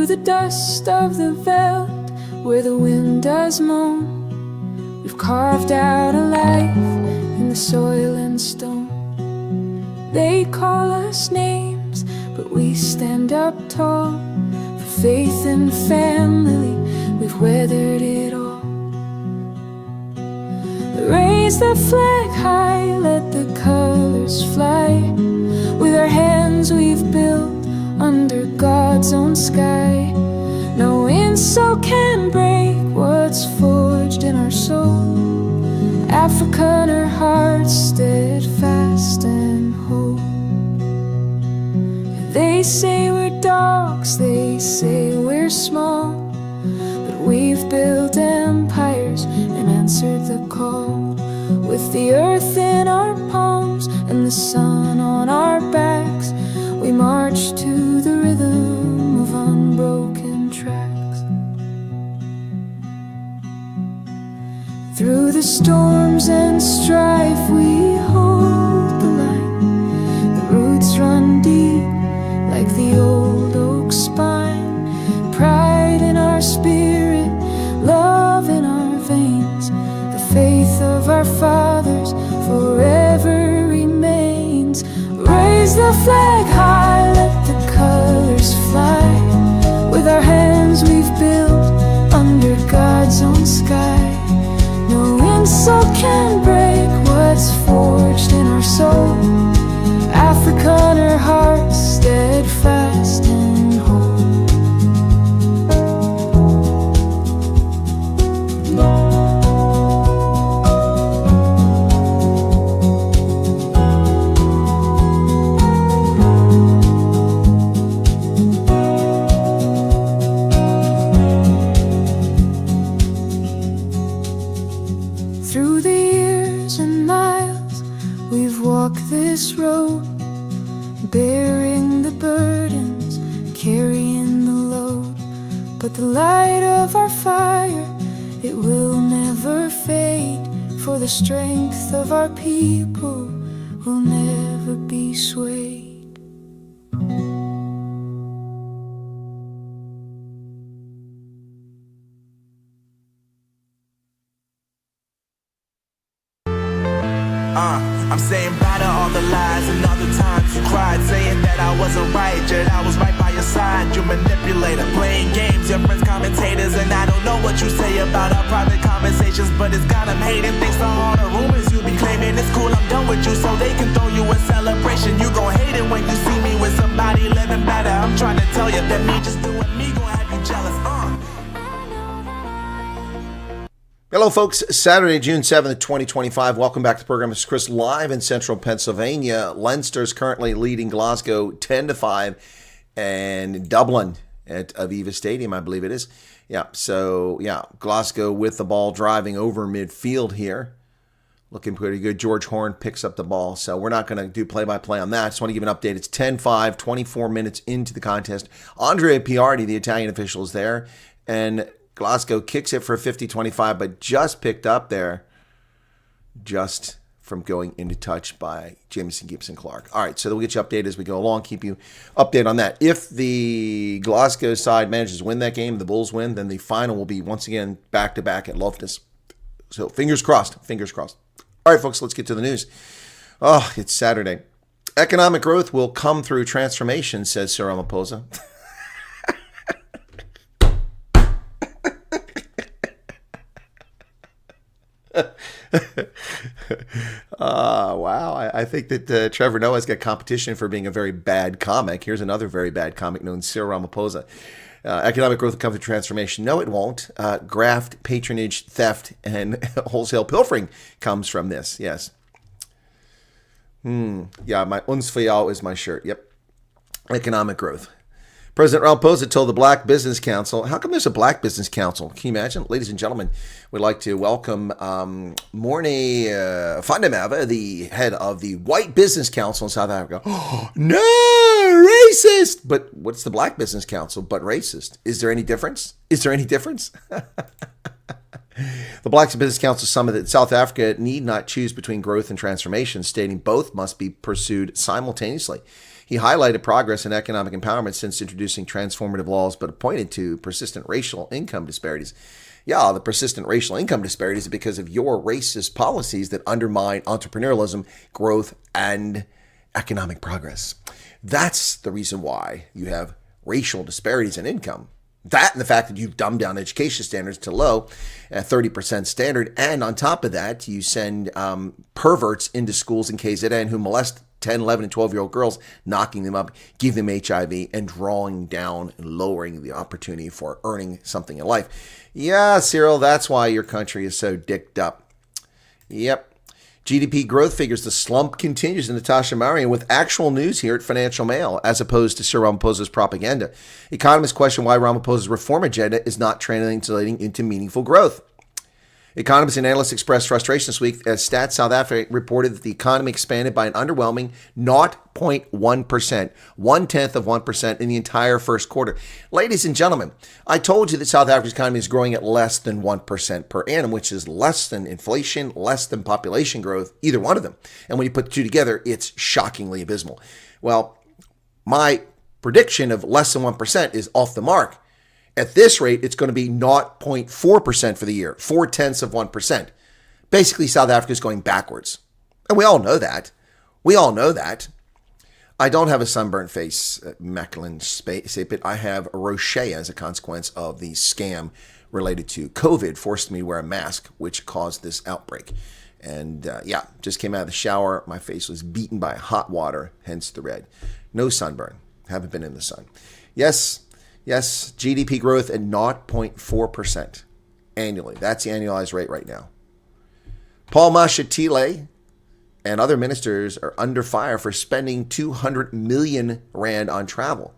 the dust of the veldt where the wind does moan. We've carved out a life in the soil and stone. They call us names, but we stand up tall. For faith and family, we've weathered it all. Raise the flag high, let the colors fly. With our hands we've built under God's own sky. No insult can break what's forged in our soul. Africa and her heart steadfast and whole. They say we're dogs, they say we're small, but we've built empires and answered the call. With the earth in our palms and the sun on our backs, we march to the rhythm of unbroken tracks. Through the storms and strife we hold the line. The roots run deep like the old oak spine. Pride in our spirit, love in our veins. The faith of our fathers forever remains. Raise the flag high, let the colors fly. With our hands we've built under God's own sky. No insult can break what's forged in our soul. Africa and her heart steadfast and whole. Through the years and miles we've walked this road, bearing the burdens, carrying the load. But the light of our fire, it will never fade. For the strength of our people will never be swayed. I'm saying bye to all the lies and all the times you cried, saying that I wasn't right, yet I was right by your side. You manipulator, playing games, your friends commentators, and I don't know what you say about our private conversations, but it's got them hating. Thanks to all the rumors you be claiming. It's cool, I'm done with you, so they can throw you a celebration. You gon' hate it when you see me with somebody living better. I'm trying to tell you that me just doing me gon' have you jealous. Hello, folks. Saturday, June 7th, 2025. Welcome back to the program. It's Chris live in central Pennsylvania. Leinster's currently leading Glasgow 10-5 and Dublin at Aviva Stadium, I believe it is. Glasgow with the ball driving over midfield here. Looking pretty good. George Horn picks up the ball, so we're not going to do play-by-play on that. Just want to give an update. It's 10-5, 24 minutes into the contest. Andrea Piardi, the Italian official, is there, and Glasgow kicks it for a 50-25, but just picked up there just from going into touch by Jamison Gibson-Clark. All right, so we'll get you updated as we go along, keep you updated on that. If the Glasgow side manages to win that game, the Bulls win, then the final will be once again back-to-back at Loftus. So fingers crossed, fingers crossed. All right, folks, let's get to the news. Oh, it's Saturday. Economic growth will come through transformation, says Sir Ramaphosa. Wow. I think that Trevor Noah's got competition for being a very bad comic. Here's another very bad comic known as Cyril Ramaphosa. Economic growth will come through transformation. No, it won't. Graft, patronage, theft, and wholesale pilfering comes from this. Yes. Yeah, my Uns Fial is my shirt. Yep. Economic growth. President Ramaphosa told the Black Business Council, how come there's a Black Business Council? Can you imagine? Ladies and gentlemen, we'd like to welcome Morne Vandemava, the head of the White Business Council in South Africa. Oh, no, racist! But what's the Black Business Council but racist? Is there any difference? Is there any difference? The Black Business Council summed that South Africa need not choose between growth and transformation, stating both must be pursued simultaneously. He highlighted progress in economic empowerment since introducing transformative laws, but pointed to persistent racial income disparities. Yeah, the persistent racial income disparities is because of your racist policies that undermine entrepreneurialism, growth, and economic progress. That's the reason why you have racial disparities in income. That and the fact that you've dumbed down education standards to low, at 30% standard. And on top of that, you send perverts into schools in KZN who molest 10, 11, and 12-year-old girls, knocking them up, give them HIV, and drawing down and lowering the opportunity for earning something in life. Yeah, Cyril, that's why your country is so dicked up. Yep. GDP growth figures, the slump continues in Natasha Marian with actual news here at Financial Mail, as opposed to Sir Ramaphosa's propaganda. Economists question why Ramaphosa's reform agenda is not translating into meaningful growth. Economists and analysts expressed frustration this week as Stats South Africa reported that the economy expanded by an underwhelming 0.1%, 0.1% in the entire first quarter. Ladies and gentlemen, I told you that South Africa's economy is growing at less than 1% per annum, which is less than inflation, less than population growth, either one of them. And when you put the two together, it's shockingly abysmal. Well, my prediction of less than 1% is off the mark. At this rate, it's going to be 0.4% for the year, 0.4%. Basically, South Africa is going backwards. And we all know that. We all know that. I don't have a sunburnt face, Macklin Sapit. I have rosacea as a consequence of the scam related to COVID, forced me to wear a mask, which caused this outbreak. And just came out of the shower. My face was beaten by hot water, hence the red. No sunburn. Haven't been in the sun. Yes, GDP growth at 0.4% annually. That's the annualized rate right now. Paul Mashatile and other ministers are under fire for spending 200 million rand on travel,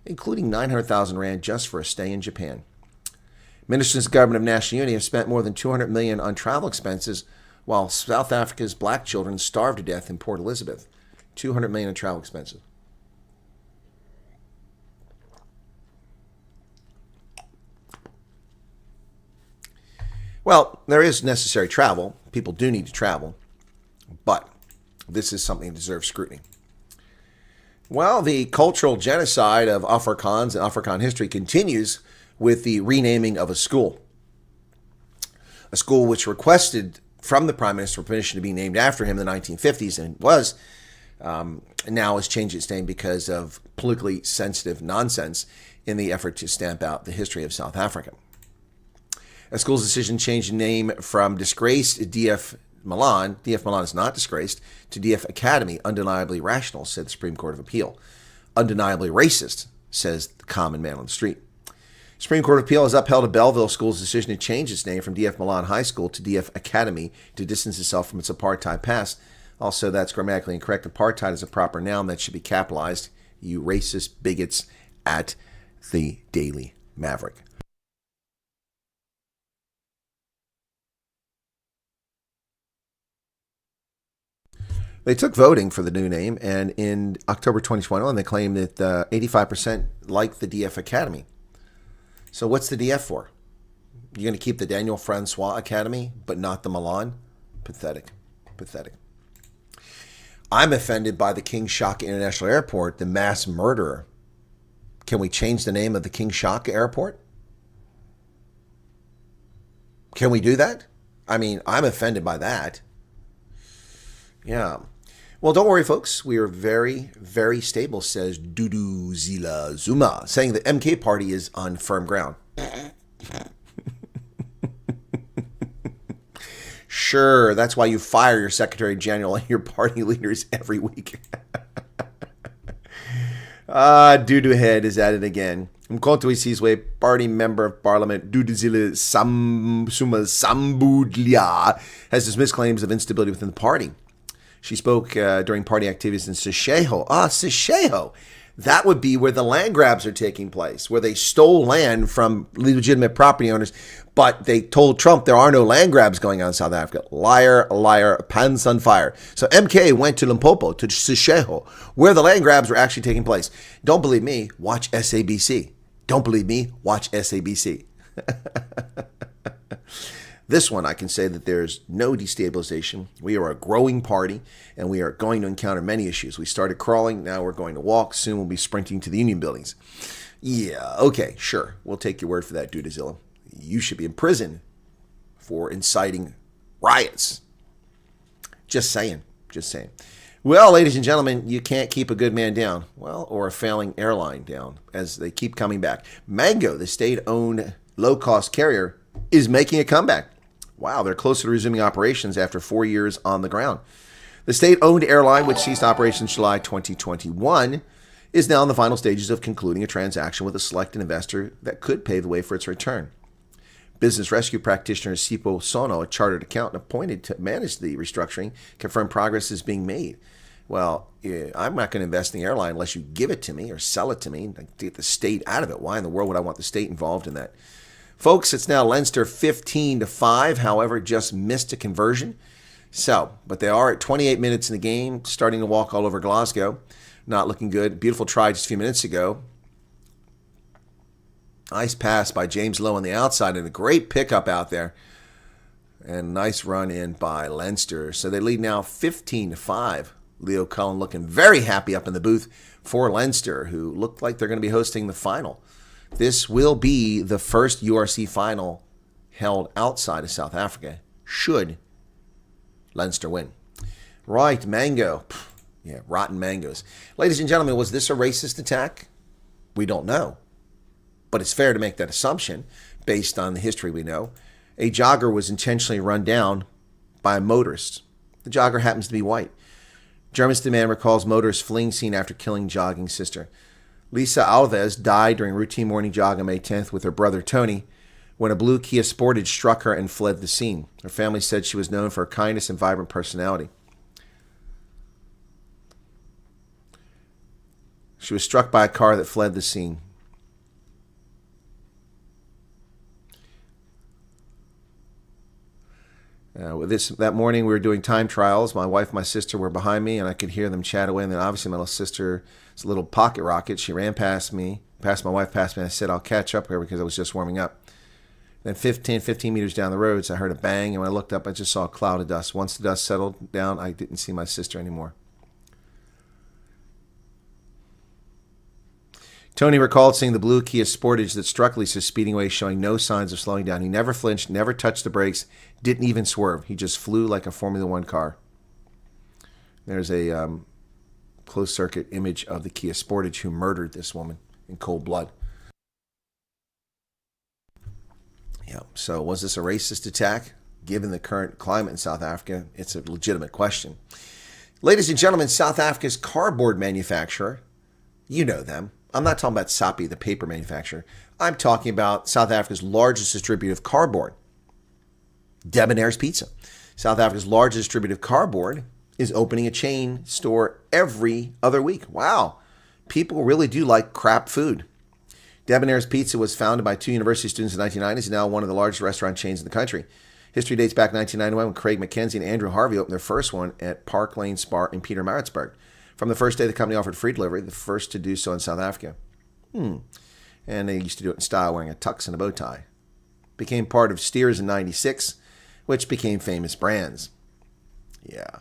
including 900,000 rand just for a stay in Japan. Ministers of Government of National Unity have spent more than 200 million on travel expenses, while South Africa's black children starved to death in Port Elizabeth. 200 million in travel expenses. Well, there is necessary travel. People do need to travel. But this is something that deserves scrutiny. Well, the cultural genocide of Afrikaans and Afrikaan history continues with the renaming of a school. A school which requested from the Prime Minister permission to be named after him in the 1950s and was, now has changed its name because of politically sensitive nonsense in the effort to stamp out the history of South Africa. A school's decision changed the name from disgraced DF Milan is not disgraced, to DF Academy, undeniably rational, said the Supreme Court of Appeal. Undeniably racist, says the common man on the street. Supreme Court of Appeal has upheld a Belleville school's decision to change its name from DF Milan High School to DF Academy to distance itself from its apartheid past. Also, that's grammatically incorrect. Apartheid is a proper noun that should be capitalized. You racist bigots at the Daily Maverick. They took voting for the new name, and in October 2021, they claimed that 85% liked the DF Academy. So what's the DF for? You're going to keep the Daniel Francois Academy, but not the Milan? Pathetic. Pathetic. I'm offended by the King Shaka International Airport, the mass murderer. Can we change the name of the King Shaka Airport? Can we do that? I mean, I'm offended by that. Yeah. Well, don't worry, folks. We are very, very stable, says Dudu Zila Zuma, saying the MK party is on firm ground. Sure, that's why you fire your Secretary General and your party leaders every week. Dudu Head is at it again. Mkonto Isizwe, party member of parliament, Dudu Zila Suma Sambudlia, has dismissed claims of instability within the party. She spoke during party activities in Sisheho. Sisheho. That would be where the land grabs are taking place, where they stole land from legitimate property owners, but they told Trump there are no land grabs going on in South Africa. Liar, liar, pants on fire. So MK went to Limpopo, to Sisheho, where the land grabs were actually taking place. Don't believe me? Watch SABC. Don't believe me? Watch SABC. This one, I can say that there's no destabilization. We are a growing party, and we are going to encounter many issues. We started crawling, now we're going to walk. Soon we'll be sprinting to the union buildings. Yeah, okay, sure. We'll take your word for that, Dudazilla. You should be in prison for inciting riots. Just saying. Just saying. Well, ladies and gentlemen, you can't keep a good man down. Well, or a failing airline down, as they keep coming back. Mango, the state-owned low-cost carrier, is making a comeback. Wow, they're closer to resuming operations after 4 years on the ground. The state-owned airline, which ceased operations July 2021, is now in the final stages of concluding a transaction with a selected investor that could pave the way for its return. Business rescue practitioner Sipo Sono, a chartered accountant appointed to manage the restructuring, confirmed progress is being made. Well, I'm not going to invest in the airline unless you give it to me or sell it to me to get the state out of it. Why in the world would I want the state involved in that? Folks, it's now Leinster 15-5, however, just missed a conversion. So, but they are at 28 minutes in the game, starting to walk all over Glasgow. Not looking good. Beautiful try just a few minutes ago. Nice pass by James Lowe on the outside and a great pickup out there. And nice run in by Leinster. So they lead now 15-5. Leo Cullen looking very happy up in the booth for Leinster, who look like they're going to be hosting the final. This will be the first URC final held outside of South Africa, should Leinster win. Right, mango. Yeah, rotten mangoes. Ladies and gentlemen, was this a racist attack? We don't know. But it's fair to make that assumption based on the history we know. A jogger was intentionally run down by a motorist. The jogger happens to be white. Germiston man recalls motorist fleeing scene after killing jogging sister. Lisa Alves died during routine morning jog on May 10th with her brother Tony when a blue Kia Sportage struck her and fled the scene. Her family said she was known for her kindness and vibrant personality. She was struck by a car that fled the scene. That morning we were doing time trials. My wife and my sister were behind me, and I could hear them chat away. And then obviously my little sister is a little pocket rocket. She ran past me, past my wife, past me. And I said, I'll catch up here because I was just warming up. Then 15 meters down the road, so I heard a bang. And when I looked up, I just saw a cloud of dust. Once the dust settled down, I didn't see my sister anymore. Tony recalled seeing the blue Kia Sportage that struck Lisa speeding away, showing no signs of slowing down. He never flinched, never touched the brakes, didn't even swerve. He just flew like a Formula One car. There's a closed-circuit image of the Kia Sportage who murdered this woman in cold blood. Yeah. So was this a racist attack? Given the current climate in South Africa, it's a legitimate question. Ladies and gentlemen, South Africa's cardboard manufacturer, you know them. I'm not talking about Sappi, the paper manufacturer. I'm talking about South Africa's largest distributor of cardboard, Debonair's Pizza. South Africa's largest distributor of cardboard is opening a chain store every other week. Wow. People really do like crap food. Debonair's Pizza was founded by 2 university students in the 1990s and is now one of the largest restaurant chains in the country. History dates back 1991 when Craig McKenzie and Andrew Harvey opened their first one at Park Lane Spar in Pietermaritzburg. From the first day, the company offered free delivery, the first to do so in South Africa. And they used to do it in style, wearing a tux and a bow tie. Became part of Steers in 96, which became Famous Brands. Yeah.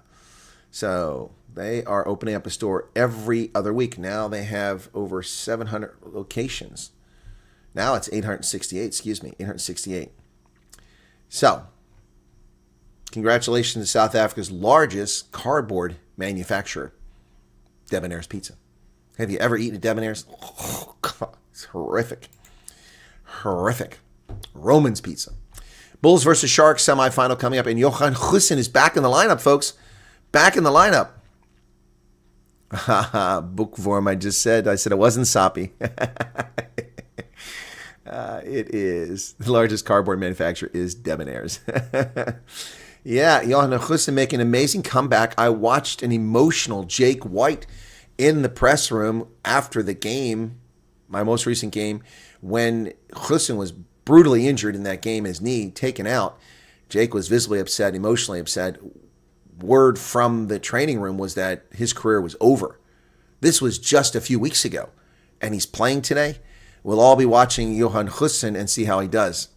So they are opening up a store every other week. Now they have over 700 locations. Now it's 868. So, congratulations to South Africa's largest cardboard manufacturer, Debonair's Pizza. Have you ever eaten at Debonair's? Oh, God, it's horrific. Horrific. Roman's Pizza. Bulls versus Sharks semifinal coming up, and Johan Gussen is back in the lineup, folks. Back in the lineup. Bookworm, I said it wasn't Sappi. It is. The largest cardboard manufacturer is Debonair's. Yeah, Johan Gussen making an amazing comeback. I watched an emotional Jake White in the press room after the game, my most recent game, when Gussen was brutally injured in that game, his knee taken out. Jake was visibly upset, emotionally upset. Word from the training room was that his career was over. This was just a few weeks ago, and he's playing today. We'll all be watching Johan Gussen and see how he does.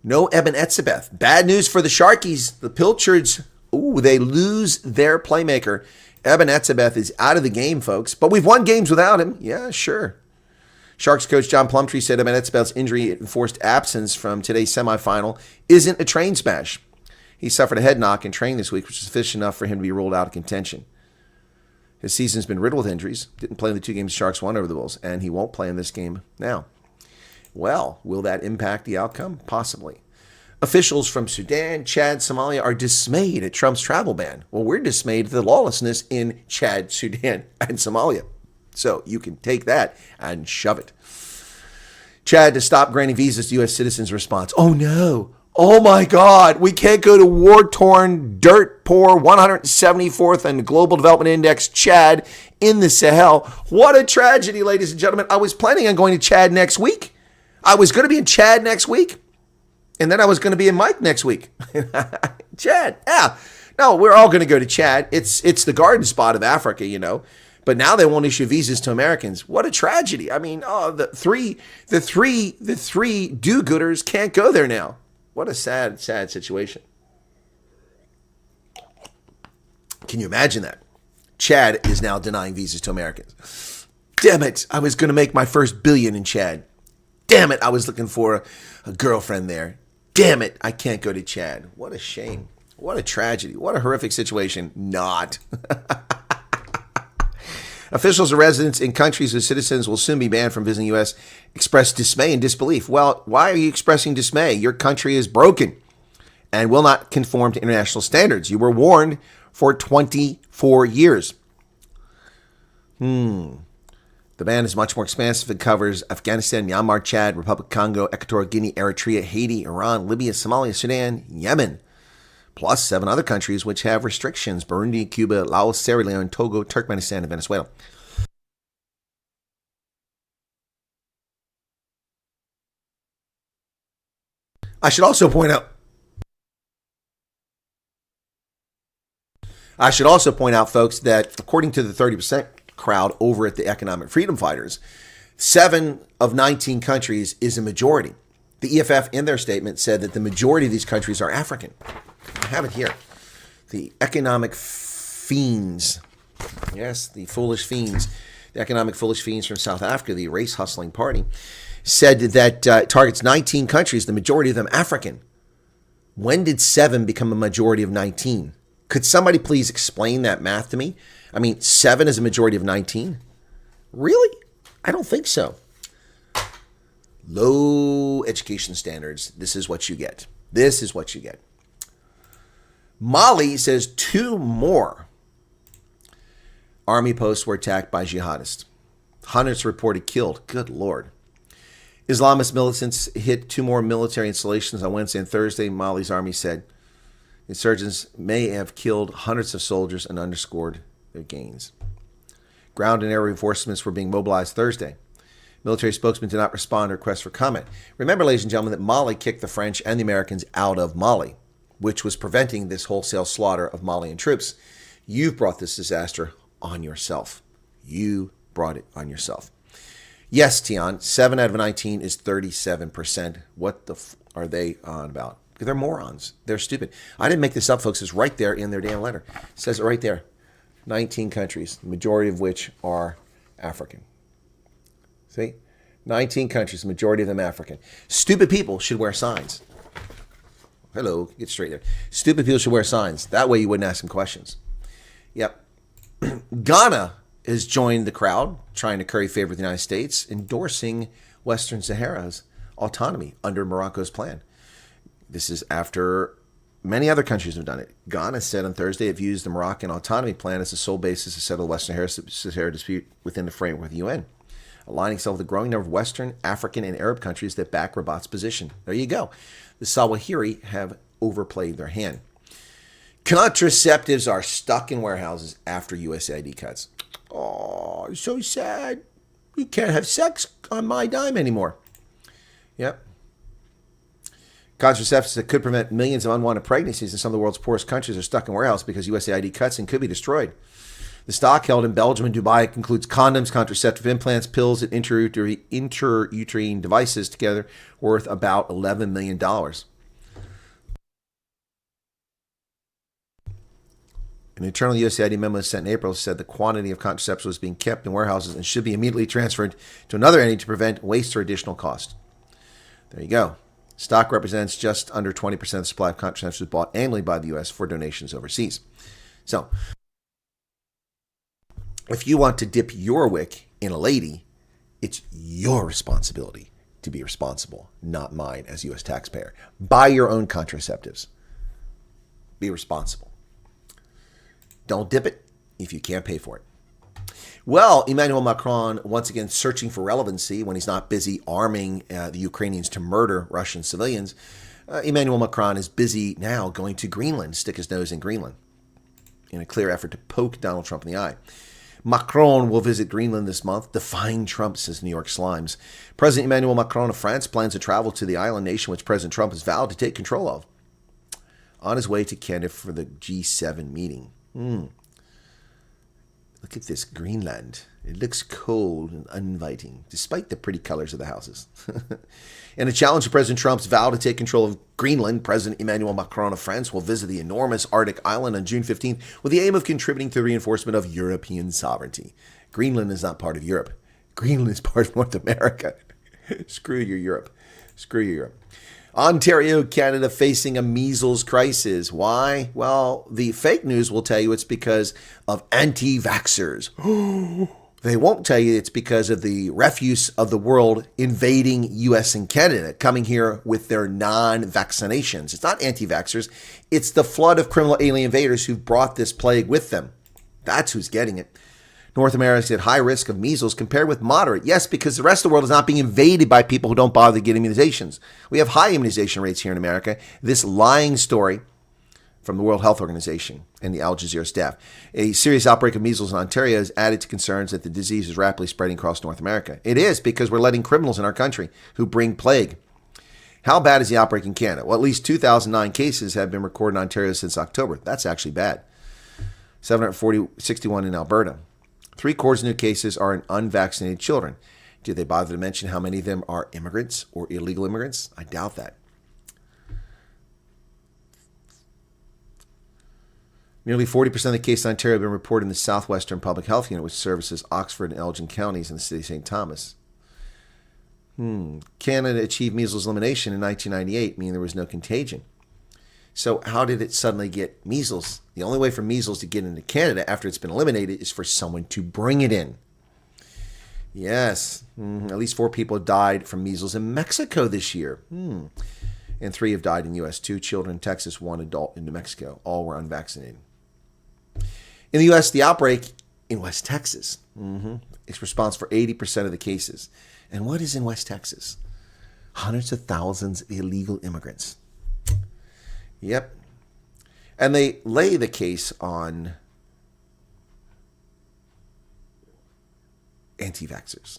No Eben Etzebeth. Bad news for the Sharkies. The Pilchards, they lose their playmaker. Eben Etzebeth is out of the game, folks. But we've won games without him. Yeah, sure. Sharks coach John Plumtree said Eben Etzebeth's injury and forced absence from today's semifinal isn't a train smash. He suffered a head knock in training this week, which is sufficient enough for him to be ruled out of contention. His season's been riddled with injuries. Didn't play in the 2 games the Sharks won over the Bulls, and he won't play in this game now. Well, will that impact the outcome? Possibly. Officials from Sudan, Chad, Somalia are dismayed at Trump's travel ban. Well, we're dismayed at the lawlessness in Chad, Sudan, and Somalia. So you can take that and shove it. Chad to stop granting visas to U.S. citizens. Response: oh no. Oh my God. We can't go to war-torn, dirt-poor, 174th in the Global Development Index, Chad, in the Sahel. What a tragedy, ladies and gentlemen. I was planning on going to Chad next week. I was going to be in Chad next week. And then I was going to be in Mike next week. Chad, yeah. No, we're all going to go to Chad. It's the garden spot of Africa, you know. But now they won't issue visas to Americans. What a tragedy. I mean, the three do-gooders can't go there now. What a sad, sad situation. Can you imagine that? Chad is now denying visas to Americans. Damn it. I was going to make my first billion in Chad. Damn it. I was looking for a girlfriend there. Damn it. I can't go to Chad. What a shame. What a tragedy. What a horrific situation. Not. Officials and residents in countries whose citizens will soon be banned from visiting the U.S. express dismay and disbelief. Well, why are you expressing dismay? Your country is broken and will not conform to international standards. You were warned for 24 years. The ban is much more expansive and covers Afghanistan, Myanmar, Chad, Republic of Congo, Equatorial Guinea, Eritrea, Haiti, Iran, Libya, Somalia, Sudan, Yemen, plus 7 other countries which have restrictions: Burundi, Cuba, Laos, Sierra Leone, Togo, Turkmenistan, and Venezuela. I should also point out, folks, that according to the 30% crowd over at the Economic Freedom Fighters, 7 of 19 countries is a majority. The EFF in their statement said that the majority of these countries are African. I have it here. The economic fiends. Yes, the foolish fiends. The economic foolish fiends from South Africa, the race hustling party, said that targets 19 countries, the majority of them African. When did 7 become a majority of 19? Could somebody please explain that math to me? I mean, 7 is a majority of 19? Really? I don't think so. Low education standards. This is what you get. This is what you get. Mali says 2 more army posts were attacked by jihadists. Hundreds reported killed. Good Lord. Islamist militants hit 2 more military installations on Wednesday and Thursday, Mali's army said. Insurgents may have killed hundreds of soldiers and underscored their gains. Ground and air reinforcements were being mobilized Thursday. Military spokesman did not respond to requests for comment. Remember, ladies and gentlemen, that Mali kicked the French and the Americans out of Mali, which was preventing this wholesale slaughter of Malian troops. You've brought this disaster on yourself. You brought it on yourself. Yes, Tian, 7 out of 19 is 37%. What the are they on about? They're morons. They're stupid. I didn't make this up, folks. It's right there in their damn letter. It says it right there. 19 countries, the majority of which are African. See? 19 countries, the majority of them African. Stupid people should wear signs. Hello, get straight there. Stupid people should wear signs. That way you wouldn't ask them questions. Yep. Ghana has joined the crowd, trying to curry favor with the United States, endorsing Western Sahara's autonomy under Morocco's plan. This is after many other countries have done it. Ghana said on Thursday it views the Moroccan autonomy plan as the sole basis to settle the Western Sahara dispute within the framework of the UN, aligning itself with a growing number of Western, African, and Arab countries that back Rabat's position. There you go. The Sawahiri have overplayed their hand. Contraceptives are stuck in warehouses after USAID cuts. Oh, so sad. You can't have sex on my dime anymore. Yep. Contraceptives that could prevent millions of unwanted pregnancies in some of the world's poorest countries are stuck in warehouses because USAID cuts and could be destroyed. The stock held in Belgium and Dubai includes condoms, contraceptive implants, pills, and intrauterine devices, together worth about $11 million. An internal USAID memo sent in April said the quantity of contraceptives was being kept in warehouses and should be immediately transferred to another entity to prevent waste or additional cost. There you go. Stock represents just under 20% of the supply of contraceptives bought annually by the U.S. for donations overseas. So, if you want to dip your wick in a lady, it's your responsibility to be responsible, not mine as U.S. taxpayer. Buy your own contraceptives. Be responsible. Don't dip it if you can't pay for it. Well, Emmanuel Macron, once again searching for relevancy when he's not busy arming the Ukrainians to murder Russian civilians, Emmanuel Macron is busy now going to Greenland, stick his nose in Greenland, in a clear effort to poke Donald Trump in the eye. Macron will visit Greenland this month, defying Trump, says New York Slimes. President Emmanuel Macron of France plans to travel to the island nation which President Trump has vowed to take control of, on his way to Canada for the G7 meeting. Look at this Greenland. It looks cold and uninviting, despite the pretty colors of the houses. In a challenge to President Trump's vow to take control of Greenland, President Emmanuel Macron of France will visit the enormous Arctic island on June 15th with the aim of contributing to the reinforcement of European sovereignty. Greenland is not part of Europe. Greenland is part of North America. Screw your Europe. Screw your Europe. Ontario, Canada facing a measles crisis. Why? Well, the fake news will tell you it's because of anti-vaxxers. They won't tell you it's because of the refuse of the world invading U.S. and Canada, coming here with their non-vaccinations. It's not anti-vaxxers. It's the flood of criminal alien invaders who've brought this plague with them. That's who's getting it. North America is at high risk of measles compared with moderate. Yes, because the rest of the world is not being invaded by people who don't bother to get immunizations. We have high immunization rates here in America. This lying story from the World Health Organization and the Al Jazeera staff. A serious outbreak of measles in Ontario has added to concerns that the disease is rapidly spreading across North America. It is because we're letting criminals in our country who bring plague. How bad is the outbreak in Canada? Well, at least 2,009 cases have been recorded in Ontario since October. That's actually bad. 761 in Alberta. 3/4 of new cases are in unvaccinated children. Did they bother to mention how many of them are immigrants or illegal immigrants? I doubt that. Nearly 40% of the cases in Ontario have been reported in the Southwestern Public Health Unit, which services Oxford and Elgin counties in the city of St. Thomas. Canada achieved measles elimination in 1998, meaning there was no contagion. So how did it suddenly get measles? The only way for measles to get into Canada after it's been eliminated is for someone to bring it in. Yes, at least 4 people died from measles in Mexico this year. And 3 have died in the U.S. 2 children in Texas, 1 adult in New Mexico. All were unvaccinated. In the U.S., the outbreak in West Texas is responsible for 80% of the cases. And what is in West Texas? Hundreds of thousands of illegal immigrants. Yep. And they lay the case on anti-vaxxers.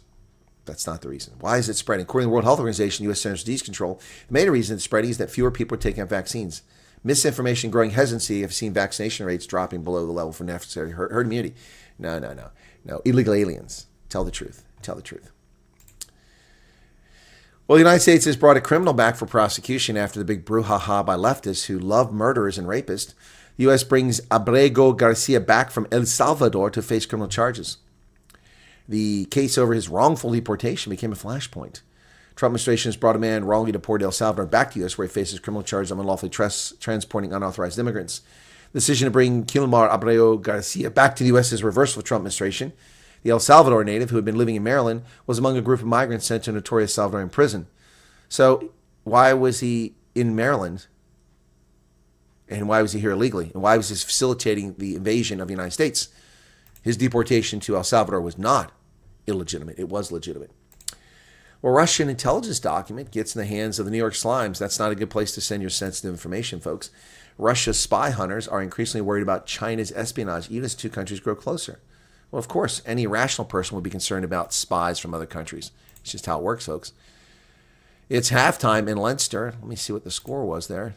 That's not the reason. Why is it spreading? According to the World Health Organization, U.S. Centers for Disease Control, the main reason it's spreading is that fewer people are taking up vaccines. Misinformation, growing hesitancy have seen vaccination rates dropping below the level for necessary herd immunity. No. Illegal aliens. Tell the truth. Tell the truth. Well, the United States has brought a criminal back for prosecution after the big brouhaha by leftists who love murderers and rapists. The U.S. brings Abrego Garcia back from El Salvador to face criminal charges. The case over his wrongful deportation became a flashpoint. Trump administration has brought a man wrongly deported to El Salvador back to the U.S. where he faces criminal charges of unlawfully transporting unauthorized immigrants. The decision to bring Kilmar Abrego Garcia back to the U.S. is a reversal of the Trump administration. The El Salvador native, who had been living in Maryland, was among a group of migrants sent to a notorious Salvadoran prison. So why was he in Maryland? And why was he here illegally? And why was he facilitating the invasion of the United States? His deportation to El Salvador was not illegitimate. It was legitimate. Well, Russian intelligence document gets in the hands of the New York Slimes. That's not a good place to send your sensitive information, folks. Russia's spy hunters are increasingly worried about China's espionage, even as 2 countries grow closer. Well, of course, any rational person would be concerned about spies from other countries. It's just how it works, folks. It's halftime in Leinster. Let me see what the score was there.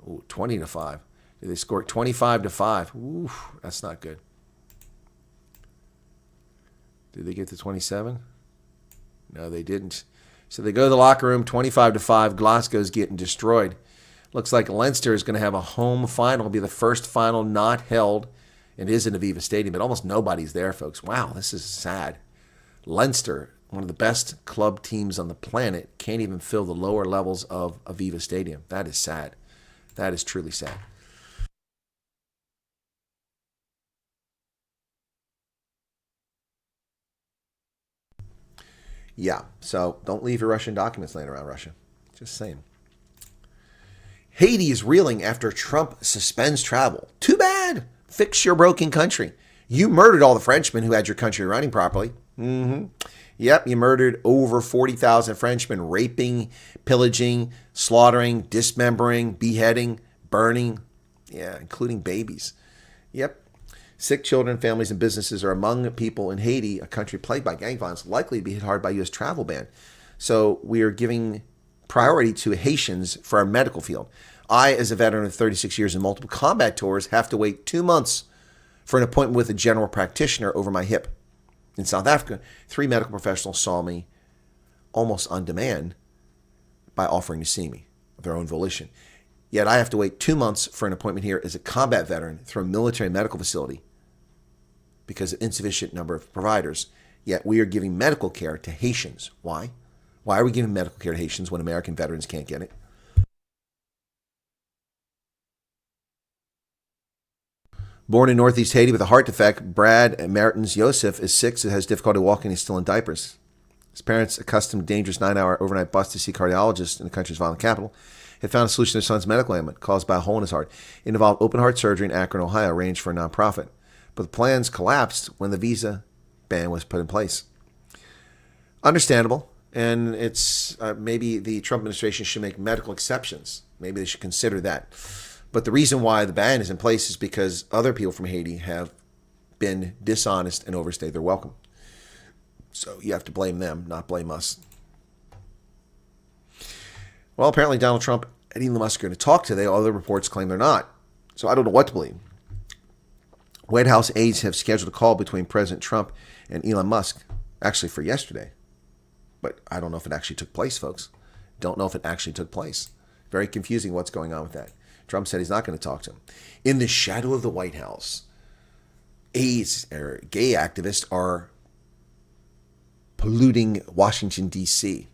Ooh, 20-5. Did they score 25-5? Ooh, that's not good. Did they get to 27? No, they didn't. So they go to the locker room, 25-5. Glasgow's getting destroyed. Looks like Leinster is going to have a home final. It'll be the first final not held. It is in Aviva Stadium, but almost nobody's there, folks. Wow, this is sad. Leinster, one of the best club teams on the planet, can't even fill the lower levels of Aviva Stadium. That is sad. That is truly sad. Yeah, so don't leave your Russian documents laying around Russia. Just saying. Haiti is reeling after Trump suspends travel. Too bad. Fix your broken country. You murdered all the Frenchmen who had your country running properly. Yep, you murdered over 40,000 Frenchmen, raping, pillaging, slaughtering, dismembering, beheading, burning, including babies. Yep. Sick children, families, and businesses are among people in Haiti, a country plagued by gang violence, likely to be hit hard by U.S. travel ban. So we are giving priority to Haitians for our medical field. I, as a veteran of 36 years in multiple combat tours, have to wait 2 months for an appointment with a general practitioner over my hip. In South Africa, 3 medical professionals saw me almost on demand by offering to see me of their own volition. Yet I have to wait 2 months for an appointment here as a combat veteran through a military medical facility because of insufficient number of providers. Yet we are giving medical care to Haitians. Why? Why are we giving medical care to Haitians when American veterans can't get it? Born in Northeast Haiti with a heart defect, Brad Mertens Yosef is 6 and has difficulty walking. He's still in diapers. His parents, accustomed to dangerous 9-hour overnight bus to see cardiologists in the country's violent capital, had found a solution to their son's medical ailment caused by a hole in his heart. It involved open heart surgery in Akron, Ohio, arranged for a nonprofit. But the plans collapsed when the visa ban was put in place. Understandable. And it's maybe the Trump administration should make medical exceptions. Maybe they should consider that. But the reason why the ban is in place is because other people from Haiti have been dishonest and overstayed their welcome. So you have to blame them, not blame us. Well, apparently Donald Trump and Elon Musk are going to talk today. All the reports claim they're not. So I don't know what to believe. White House aides have scheduled a call between President Trump and Elon Musk, actually for yesterday. But I don't know if it actually took place, folks. Don't know if it actually took place. Very confusing what's going on with that. Trump said he's not going to talk to him. In the shadow of the White House, AIDS or gay activists are polluting Washington, D.C.,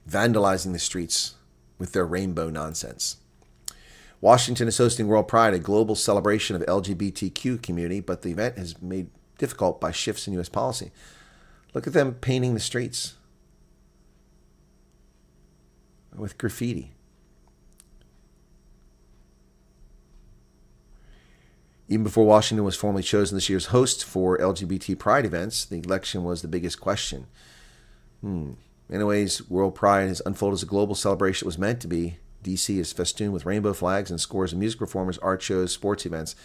vandalizing the streets with their rainbow nonsense. Washington is hosting World Pride, a global celebration of LGBTQ community, but the event is made difficult by shifts in U.S. policy. Look at them painting the streets with graffiti. Even before Washington was formally chosen this year's host for LGBT Pride events, the election was the biggest question. Anyways, World Pride has unfolded as a global celebration it was meant to be. D.C. is festooned with rainbow flags and scores of music performers, art shows, sports events.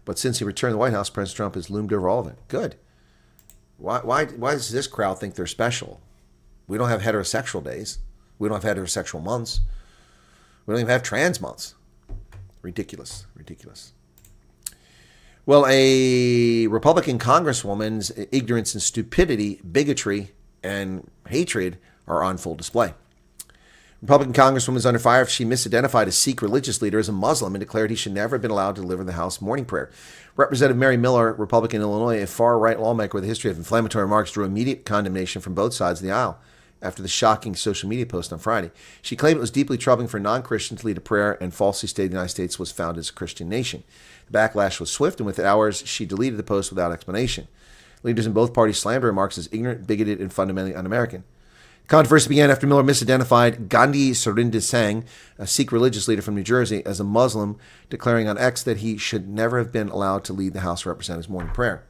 But since he returned to the White House, President Trump has loomed over all of it. Good. Why does this crowd think they're special? We don't have heterosexual days. We don't have heterosexual months. We don't even have trans months. Ridiculous. Ridiculous. Well, a Republican congresswoman's ignorance and stupidity, bigotry, and hatred are on full display. Republican congresswoman is under fire after she misidentified a Sikh religious leader as a Muslim and declared he should never have been allowed to deliver the House morning prayer. Representative Mary Miller, Republican Illinois, a far-right lawmaker with a history of inflammatory remarks, drew immediate condemnation from both sides of the aisle after the shocking social media post on Friday. She claimed it was deeply troubling for non-Christians to lead a prayer and falsely stated the United States was founded as a Christian nation. The backlash was swift, and within hours, she deleted the post without explanation. Leaders in both parties slammed her remarks as ignorant, bigoted, and fundamentally un-American. Controversy began after Miller misidentified Gandhi Surinder Singh, a Sikh religious leader from New Jersey, as a Muslim, declaring on X that he should never have been allowed to lead the House of Representatives morning prayer.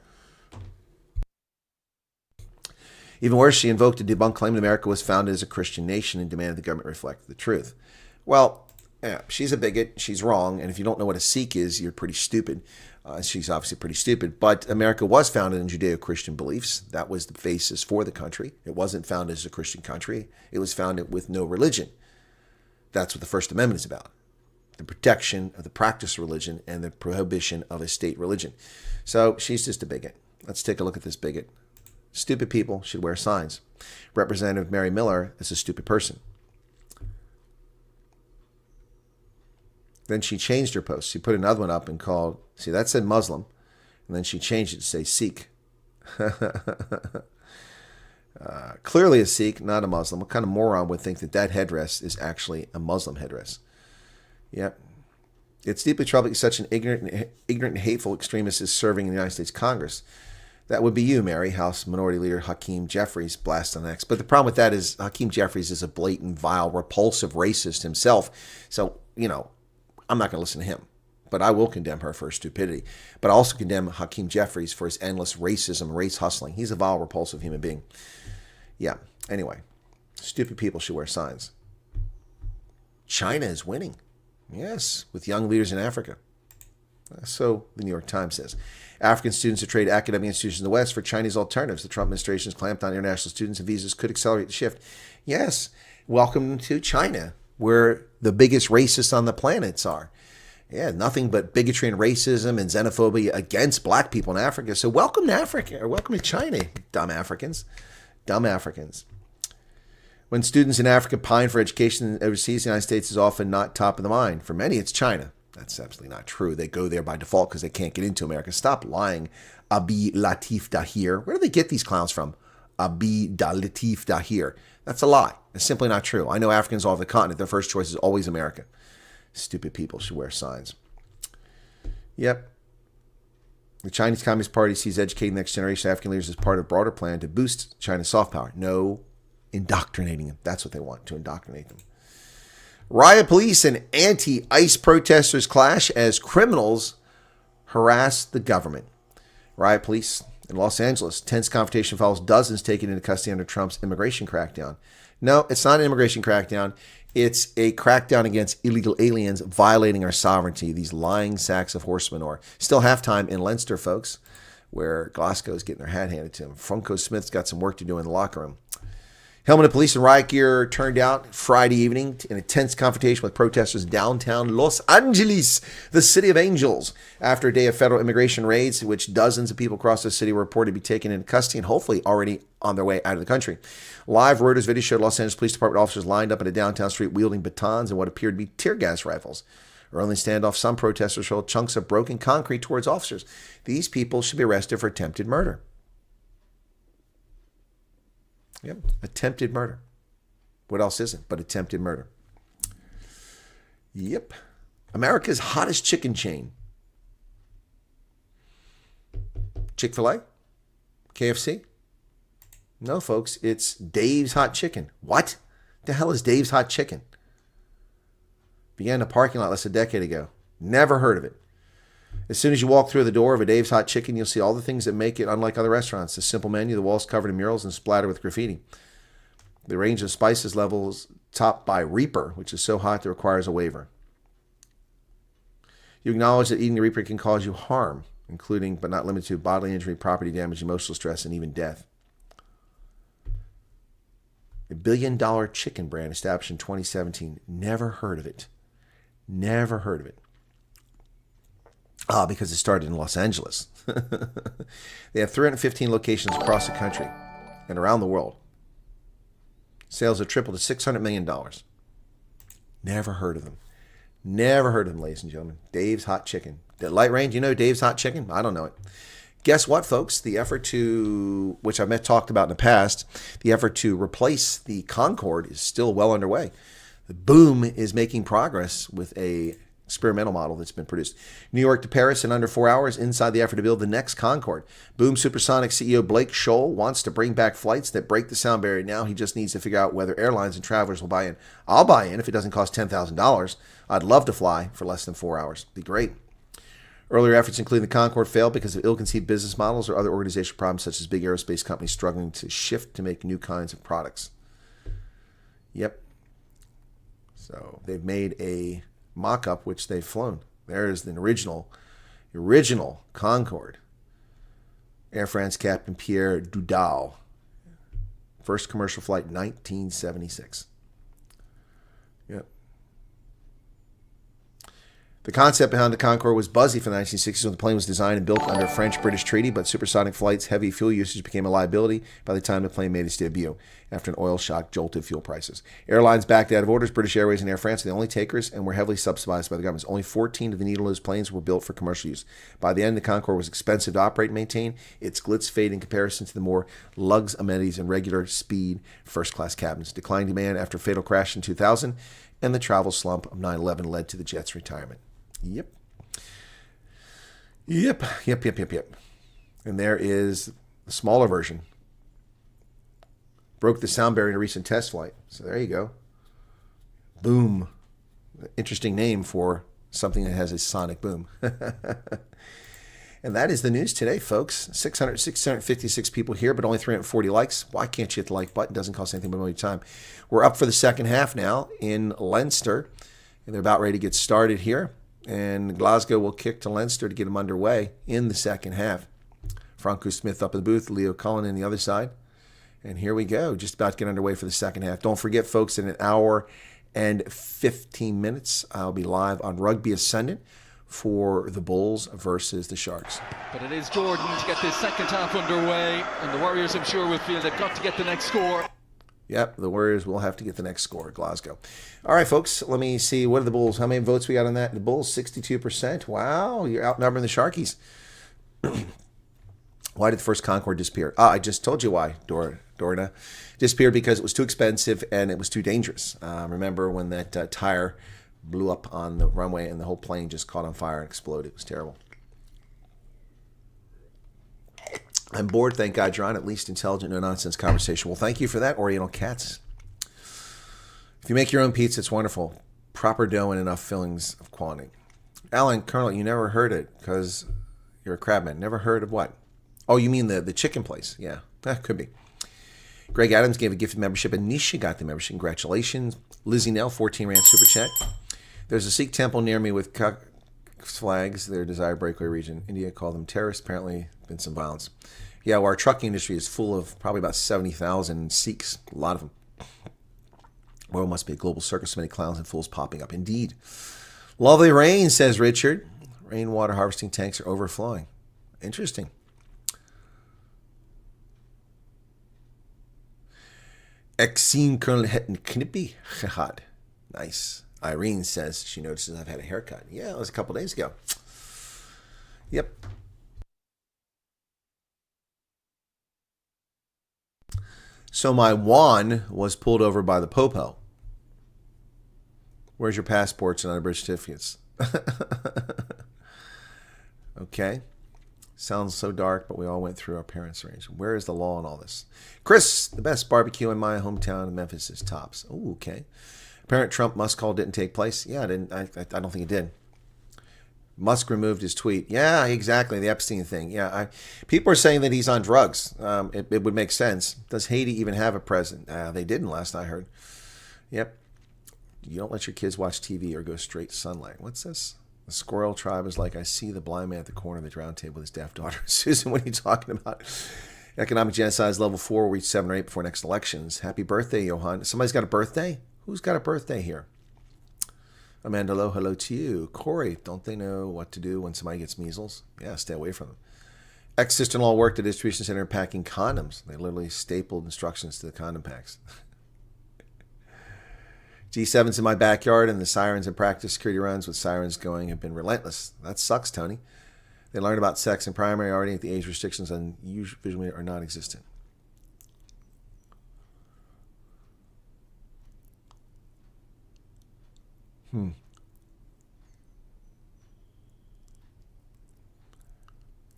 Even worse, she invoked a debunked claim that America was founded as a Christian nation and demanded the government reflect the truth. Well, yeah, she's a bigot. She's wrong. And if you don't know what a Sikh is, you're pretty stupid. She's obviously pretty stupid. But America was founded in Judeo-Christian beliefs. That was the basis for the country. It wasn't founded as a Christian country. It was founded with no religion. That's what the First Amendment is about. The protection of the practice of religion and the prohibition of a state religion. So she's just a bigot. Let's take a look at this bigot. Stupid people should wear signs. Representative Mary Miller is a stupid person. Then she changed her post. She put another one up and called, see, that said Muslim, and then she changed it to say Sikh. Clearly a Sikh, not a Muslim. What kind of moron would think that that headdress is actually a Muslim headdress? Yep. It's deeply troubling such an ignorant and hateful extremist is serving in the United States Congress. That would be you, Mary, House Minority Leader Hakeem Jeffries, blast on X. But the problem with that is Hakeem Jeffries is a blatant, vile, repulsive racist himself. So, I'm not going to listen to him. But I will condemn her for her stupidity. But I also condemn Hakeem Jeffries for his endless racism, race hustling. He's a vile, repulsive human being. Yeah, anyway. Stupid people should wear signs. China is winning. Yes, with young leaders in Africa. So the New York Times says. African students who trade academic institutions in the West for Chinese alternatives. The Trump administration's clamp on international students and visas could accelerate the shift. Yes, welcome to China, where the biggest racists on the planets are. Yeah, nothing but bigotry and racism and xenophobia against black people in Africa. So welcome to Africa, or welcome to China, dumb Africans. Dumb Africans. When students in Africa pine for education overseas, the United States is often not top of the mind. For many, it's China. That's absolutely not true. They go there by default because they can't get into America. Stop lying. Abi Latif Dahir. Where do they get these clowns from? Abi Latif Dahir. That's a lie. It's simply not true. I know Africans all over the continent. Their first choice is always America. Stupid people should wear signs. Yep. The Chinese Communist Party sees educating the next generation of African leaders as part of a broader plan to boost China's soft power. No, indoctrinating them. That's what they want, to indoctrinate them. Riot police and anti-ICE protesters clash as criminals harass the government. Riot police in Los Angeles. Tense confrontation follows dozens taken into custody under Trump's immigration crackdown. No, it's not an immigration crackdown. It's a crackdown against illegal aliens violating our sovereignty, these lying sacks of horse manure. Still halftime in Leinster, folks, where Glasgow's getting their hat handed to him. Funko Smith's got some work to do in the locker room. Helmeted police and riot gear turned out Friday evening in a tense confrontation with protesters downtown Los Angeles, the city of angels, after a day of federal immigration raids in which dozens of people across the city were reported to be taken into custody and hopefully already on their way out of the country. Live Reuters video showed Los Angeles Police Department officers lined up in a downtown street wielding batons and what appeared to be tear gas rifles. Early in the standoff, some protesters hurled chunks of broken concrete towards officers. These people should be arrested for attempted murder. Yep, attempted murder. What else is it but attempted murder? Yep. America's hottest chicken chain. Chick-fil-A? KFC? No, folks, it's Dave's Hot Chicken. What? The hell is Dave's Hot Chicken? Began in a parking lot less than a decade ago. Never heard of it. As soon as you walk through the door of a Dave's Hot Chicken, you'll see all the things that make it unlike other restaurants. The simple menu, the walls covered in murals and splattered with graffiti. The range of spices levels topped by Reaper, which is so hot that it requires a waiver. You acknowledge that eating the Reaper can cause you harm, including but not limited to bodily injury, property damage, emotional stress, and even death. A $1 billion chicken brand established in 2017. Never heard of it. Never heard of it. Because it started in Los Angeles. They have 315 locations across the country and around the world. Sales have tripled to $600 million. Never heard of them. Never heard of them, ladies and gentlemen. Dave's Hot Chicken. Light Rain, do you know Dave's Hot Chicken? I don't know it. Guess what, folks? The effort to, which I've talked about in the past, the effort to replace the Concorde is still well underway. The Boom is making progress with a experimental model that's been produced. New York to Paris in under 4 hours inside the effort to build the next Concorde. Boom Supersonic CEO Blake Scholl wants to bring back flights that break the sound barrier. Now he just needs to figure out whether airlines and travelers will buy in. I'll buy in if it doesn't cost $10,000. I'd love to fly for less than 4 hours. It'd be great. Earlier efforts, including the Concorde, failed because of ill-conceived business models or other organizational problems, such as big aerospace companies struggling to shift to make new kinds of products. Yep. So they've made a mock-up which they've flown. There is the original Concorde. Air France Captain Pierre Dudal. First commercial flight, 1976. Yep. The concept behind the Concorde was buzzy for the 1960s when the plane was designed and built under a French-British treaty, but supersonic flight's heavy fuel usage became a liability by the time the plane made its debut, after an oil shock jolted fuel prices. Airlines backed out of orders. British Airways and Air France were the only takers and were heavily subsidized by the governments. Only 14 of the needle-nose planes were built for commercial use. By the end, the Concorde was expensive to operate and maintain. Its glitz fade in comparison to the more luxe amenities and regular speed first-class cabins. Declined demand after a fatal crash in 2000, and the travel slump of 9/11 led to the jet's retirement. Yep. And there is the smaller version. Broke the sound barrier in a recent test flight. So there you go. Boom. Interesting name for something that has a sonic boom. And that is the news today, folks. 656 people here, but only 340 likes. Why can't you hit the like button? It doesn't cost anything but your time. We're up for the second half now in Leinster, and they're about ready to get started here. And Glasgow will kick to Leinster to get them underway in the second half. Franco Smith up in the booth, Leo Cullen on the other side. And here we go, just about to get underway for the second half. Don't forget, folks, in an hour and 15 minutes, I'll be live on Rugby Ascendant for the Bulls versus the Sharks. But it is Jordan to get this second half underway, and the Warriors, I'm sure, will feel they've got to get the next score. Yep, the Warriors will have to get the next score at Glasgow. All right, folks, let me see. What are the Bulls? How many votes we got on that? The Bulls, 62%. Wow, you're outnumbering the Sharkies. Why did the first Concorde disappear? I just told you why, Dorna. Disappeared because it was too expensive and it was too dangerous. Remember when that tire blew up on the runway and the whole plane just caught on fire and exploded? It was terrible. I'm bored. Thank God you're on. At least intelligent, no-nonsense conversation. Well, thank you for that, Oriental Cats. If you make your own pizza, it's wonderful. Proper dough and enough fillings of quantity. Alan, Colonel, you never heard it because you're a crabman. Never heard of what? Oh, you mean the chicken place? Yeah, that could be. Greg Adams gave a gift of membership, and Nisha got the membership. Congratulations. Lizzie Nell, 14 rand super chat. There's a Sikh temple near me with flags. Their desired breakaway region. India called them terrorists. Apparently, been some violence. Yeah, well, our trucking industry is full of probably about 70,000 Sikhs. A lot of them. Well, it must be a global circus. So many clowns and fools popping up. Indeed. Lovely rain, says Richard. Rainwater harvesting tanks are overflowing. Interesting. Exene Colonel Knippy. Nice. Irene says she notices I've had a haircut. Yeah, it was a couple days ago. Yep. So my Juan was pulled over by the Popo. Where's your passports and other British certificates? Okay. Sounds so dark, but we all went through our parents' range. Where is the law in all this? Chris, the best barbecue in my hometown of Memphis is Tops. Oh, okay. Apparent Trump Musk call didn't take place. Yeah, I don't think it did. Musk removed his tweet. Yeah, exactly. The Epstein thing. Yeah, people are saying that he's on drugs. It would make sense. Does Haiti even have a president? They didn't last I heard. Yep. You don't let your kids watch TV or go straight to sunlight. What's this? The squirrel tribe is like, I see the blind man at the corner of the round table with his deaf daughter. Susan, what are you talking about? Economic genocide is level 4. We'll reach 7 or 8 before next elections. Happy birthday, Johan. Somebody's got a birthday? Who's got a birthday here? Amanda, hello to you. Corey, don't they know what to do when somebody gets measles? Yeah, stay away from them. Ex-sister-in-law worked at a distribution center packing condoms. They literally stapled instructions to the condom packs. G7's in my backyard, and the sirens in practice security runs with sirens going have been relentless. That sucks, Tony. They learned about sex in primary already at the age restrictions on visually are non-existent.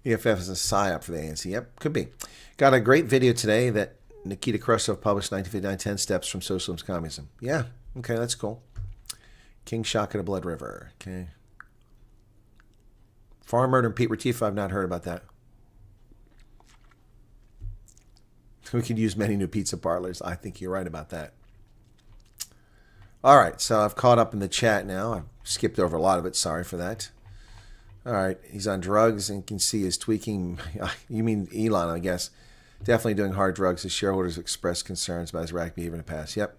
EFF is a psyop for the ANC. Yep, could be. Got a great video today that Nikita Khrushchev published, 1959, 10 Steps from Socialism to Communism. Yeah, okay, that's cool. King Shaka to Blood River. Okay. Farm Murder and Pete Retief, I've not heard about that. We could use many new pizza parlors. I think you're right about that. All right, so I've caught up in the chat now. I've skipped over a lot of it. Sorry for that. All right, he's on drugs and can see his tweaking. You mean Elon, I guess. Definitely doing hard drugs. His shareholders expressed concerns about his erratic behavior in the past. Yep.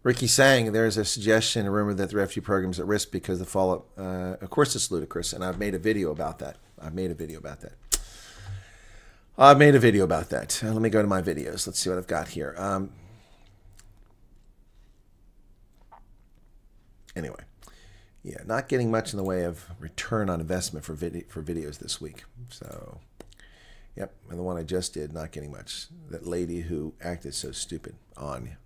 Ricky Sang, there's a suggestion, a rumor that the refugee program is at risk because of the fallout. Of course it's ludicrous, and I've made a video about that. Let me go to my videos. Let's see what I've got here. Anyway, yeah, not getting much in the way of return on investment for videos this week. So, yep, and the one I just did, not getting much. That lady who acted so stupid on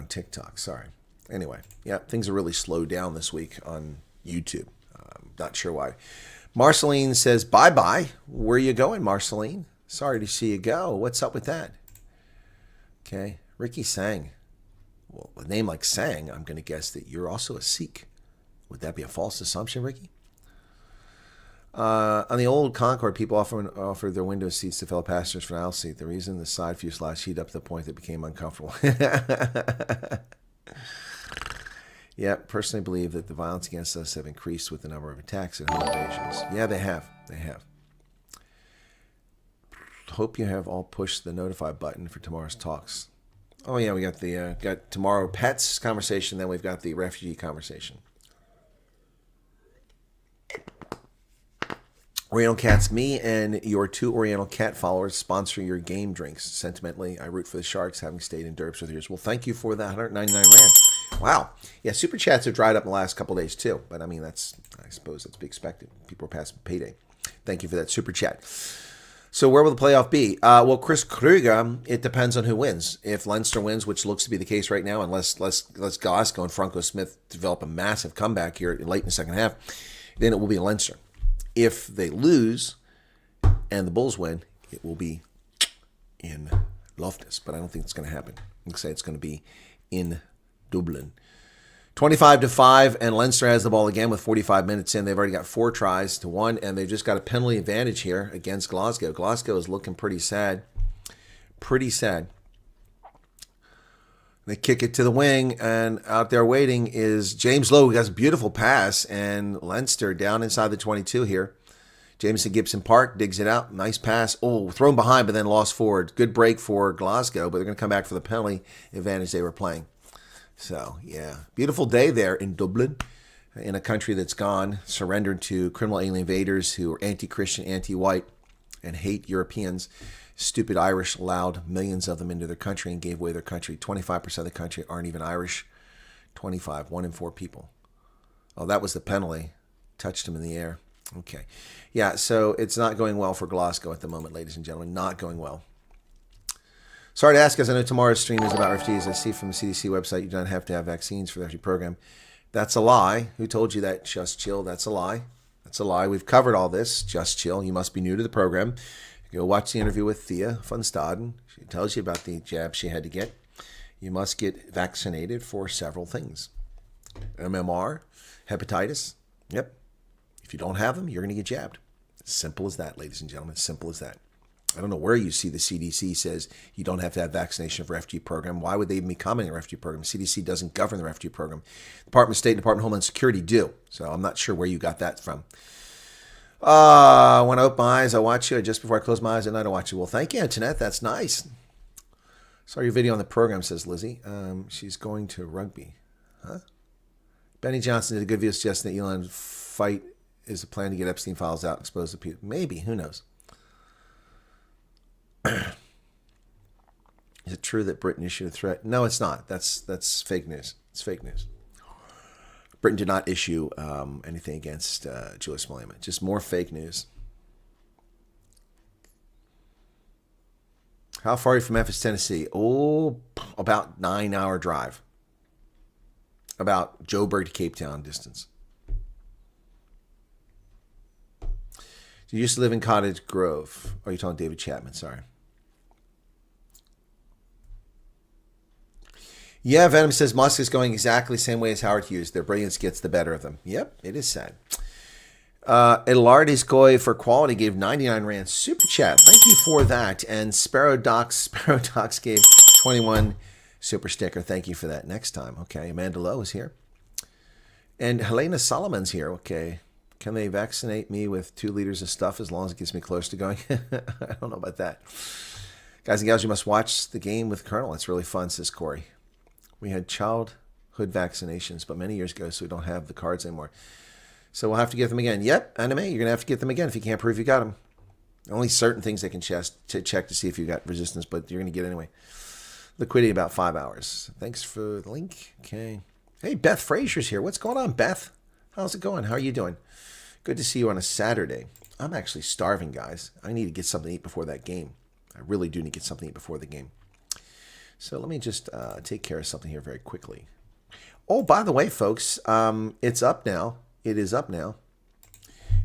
TikTok. Sorry. Anyway, yeah, things are really slowed down this week on YouTube. Not sure why. Marceline says, bye-bye. Where are you going, Marceline? Sorry to see you go. What's up with that? Okay. Ricky Sang. Well, with a name like Sang, I'm going to guess that you're also a Sikh. Would that be a false assumption, Ricky? On the old Concorde, people offered their window seats to fellow passengers for an aisle seat. The reason the side fuselage heated up to the point that it became uncomfortable. Yeah, personally believe that the violence against us have increased with the number of attacks and home invasions. Yeah, they have. Hope you have all pushed the notify button for tomorrow's talks. Oh yeah, we got the got tomorrow pets conversation, then we've got the refugee conversation. Oriental Cats, me and your 2 Oriental Cat followers sponsor your game drinks. Sentimentally, I root for the Sharks, having stayed in derps with yours. Well, thank you for that 199 rand. Wow. Yeah, super chats have dried up in the last couple of days too. But I mean, I suppose that's to be expected. People are passing payday. Thank you for that super chat. So where will the playoff be? Well, Chris Kruger, it depends on who wins. If Leinster wins, which looks to be the case right now, unless Glasgow and Franco Smith develop a massive comeback here late in the second half, then it will be Leinster. If they lose and the Bulls win, it will be in Loftus. But I don't think it's going to happen. I'm going to say it's going to be in Dublin. 25-5, and Leinster has the ball again with 45 minutes in. They've already got 4 tries to 1, and they've just got a penalty advantage here against Glasgow. Glasgow is looking pretty sad. They kick it to the wing, and out there waiting is James Lowe, who has a beautiful pass, and Leinster down inside the 22 here. Jameson Gibson Park digs it out. Nice pass. Oh, thrown behind, but then lost forward. Good break for Glasgow, but they're going to come back for the penalty advantage they were playing. So, yeah. Beautiful day there in Dublin, in a country that's gone, surrendered to criminal alien invaders who are anti-Christian, anti-white, and hate Europeans. Stupid Irish allowed millions of them into their country and gave away their country. 25% of the country aren't even Irish. 25, 1 in 4 people. Oh, that was the penalty. Touched him in the air. Okay. Yeah, so it's not going well for Glasgow at the moment, ladies and gentlemen. Not going well. Sorry to ask, as I know tomorrow's stream is about refugees. I see from the CDC website you don't have to have vaccines for the refugee program. That's a lie. Who told you that? Just chill. That's a lie. That's a lie. We've covered all this. Just chill. You must be new to the program. Go watch the interview with Thea van Staden. She tells you about the jab she had to get. You must get vaccinated for several things. MMR, hepatitis. Yep. If you don't have them, you're going to get jabbed. Simple as that, ladies and gentlemen. Simple as that. I don't know where you see the CDC says you don't have to have vaccination for refugee program. Why would they even be commenting on the refugee program? CDC doesn't govern the refugee program. Department of State and Department of Homeland Security do. So I'm not sure where you got that from. When I open my eyes, I watch you. Just before I close my eyes at night, I watch you. Well, thank you, Antoinette. That's nice. Saw your video on the program, says Lizzie. She's going to rugby. Huh? Benny Johnson did a good video suggesting that Elon fight is a plan to get Epstein files out and expose the people. Maybe. Who knows? Is it true that Britain issued a threat? No, it's not. That's fake news. It's fake news. Britain did not issue anything against Julius Malema. Just more fake news. How far are you from Memphis, Tennessee? Oh, about 9-hour drive. About Joburg to Cape Town distance. You used to live in Cottage Grove. Oh, you're talking David Chapman, sorry. Yeah, Venom says Musk is going exactly the same way as Howard Hughes. Their brilliance gets the better of them. Yep, it is sad. Elardis Goy for quality gave 99 rand super chat. Thank you for that. And Sparrow Docs gave 21 super sticker. Thank you for that. Next time. Okay, Amanda Lowe is here. And Helena Solomon's here. Okay. Can they vaccinate me with 2 liters of stuff as long as it gets me close to going? I don't know about that. Guys and gals, you must watch the game with Colonel. It's really fun, says Corey. We had childhood vaccinations, but many years ago, so we don't have the cards anymore. So we'll have to get them again. Yep, Anime, you're going to have to get them again if you can't prove you got them. Only certain things they can check to see if you got resistance, but you're going to get it anyway. Liquidity about 5 hours. Thanks for the link. Okay. Hey, Beth Frazier's here. What's going on, Beth? How's it going? How are you doing? Good to see you on a Saturday. I'm actually starving, guys. I need to get something to eat before that game. I really do need to get something to eat before the game. So let me just take care of something here very quickly. Oh, by the way, folks, it's up now. It is up now.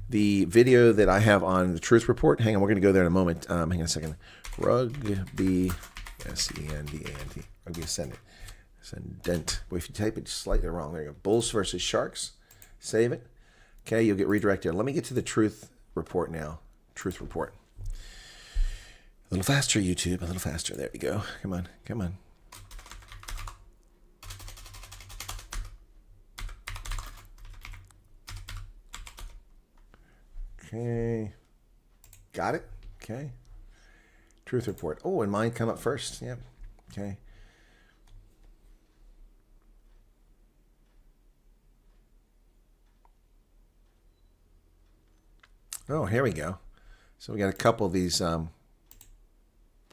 The video that I have on the Truth Report. Hang on, we're going to go there in a moment. Hang on a second. Rugby, S-E-N-D-A-N-T. Rugby Ascendant. Ascendant. Well, if you type it slightly wrong, there you go. Bulls versus Sharks. Save it. Okay, you'll get redirected. Let me get to the Truth Report now. Truth Report. A little faster, YouTube. A little faster. There we go. Come on. Come on. Okay. Got it? Okay. Truth Report. Oh, and mine come up first. Yep. Okay. Oh, here we go. So we got a couple of these. Oh,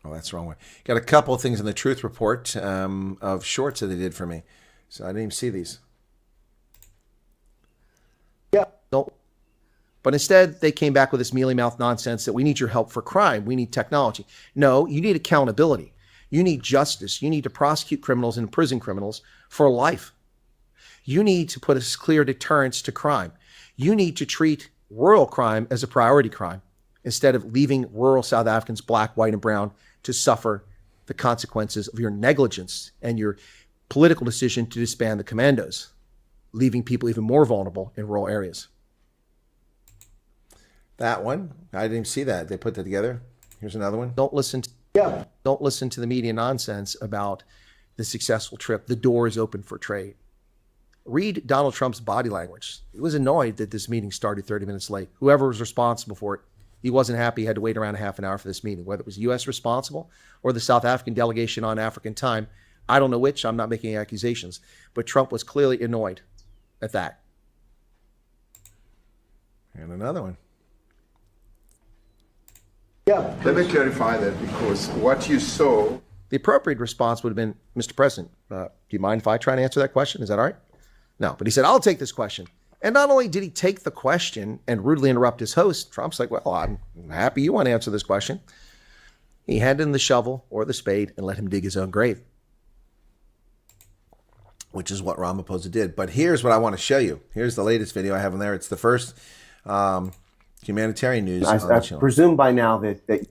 that's the wrong way. Got a couple of things in the Truth Report of shorts that they did for me. So I didn't even see these. Yeah. Don't. But instead, they came back with this mealy-mouthed nonsense that we need your help for crime. We need technology. No, you need accountability. You need justice. You need to prosecute criminals and imprison criminals for life. You need to put a clear deterrence to crime. You need to treat rural crime as a priority crime instead of leaving rural South Africans, black, white, and brown, to suffer the consequences of your negligence and your political decision to disband the commandos, leaving people even more vulnerable in rural areas. That one, I didn't even see that. They put that together. Here's another one. Don't listen to the media nonsense about the successful trip. The door is open for trade. Read Donald Trump's body language. He was annoyed that this meeting started 30 minutes late. Whoever was responsible for it, he wasn't happy. He had to wait around a half an hour for this meeting, whether it was U.S. responsible or the South African delegation on African time. I don't know which. I'm not making accusations. But Trump was clearly annoyed at that. And another one. Yeah. Let me clarify that, because what you saw... The appropriate response would have been, Mr. President, do you mind if I try to answer that question? Is that all right? No, but he said, I'll take this question. And not only did he take the question and rudely interrupt his host, Trump's like, well, I'm happy you want to answer this question. He handed him the shovel or the spade and let him dig his own grave, which is what Ramaphosa did. But here's what I want to show you. Here's the latest video I have in there. It's the first humanitarian news. I presume by now that...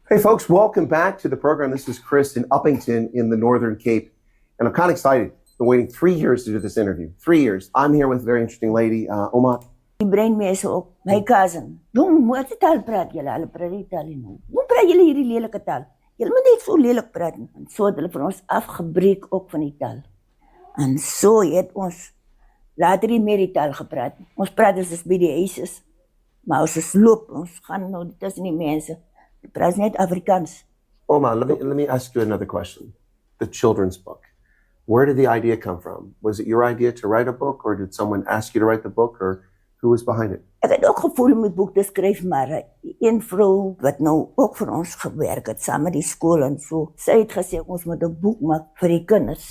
Hey, folks, welcome back to the program. This is Chris in Uppington in the Northern Cape. And I'm kind of excited. I've been waiting 3 years to do this interview. 3 years. I'm here with a very interesting lady, Oma. Die breinmense ook, my cousin. Doen, wat taal praat julle? Hulle praat die taal nie. Hoe praat julle hierdie lelike taal? Julle moet net so lelik praat. En so het hulle van ons afgebreek ook van die taal. En so het ons later nie meer die taal gepraat. Ons praat as by die huises. Maar as ons loop, ons gaan nou tussen die mense. Die praat net Afrikaans. Oma, let me ask you another question. The children's book. Where did the idea come from? Was it your idea to write a book, or did someone ask you to write the book, or who was behind it? Ek het ook gevoel om die boek te skryf, maar een vrou wat nou ook vir ons gewerk het, saam met die skool en so, sy het gesê ons moet 'n boek maak vir die kinders.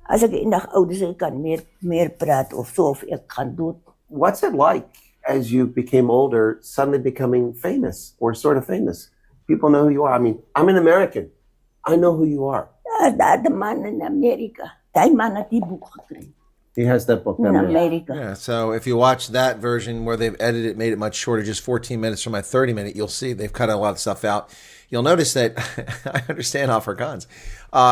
As ek eendag oud is, ek kan meer praat of so, of ek gaan doen. What's it like as you became older, suddenly becoming famous, or sort of famous? People know who you are. I mean, I'm an American. I know who you are. Daar, de man in Amerika. Die man het die boek gekry. He has that book In down there. Amerika. Yeah, so if you watch that version where they've edited it, made it much shorter, just 14 minutes from my 30-minute, you'll see they've cut a lot of stuff out. You'll notice that I understand Afrikaans.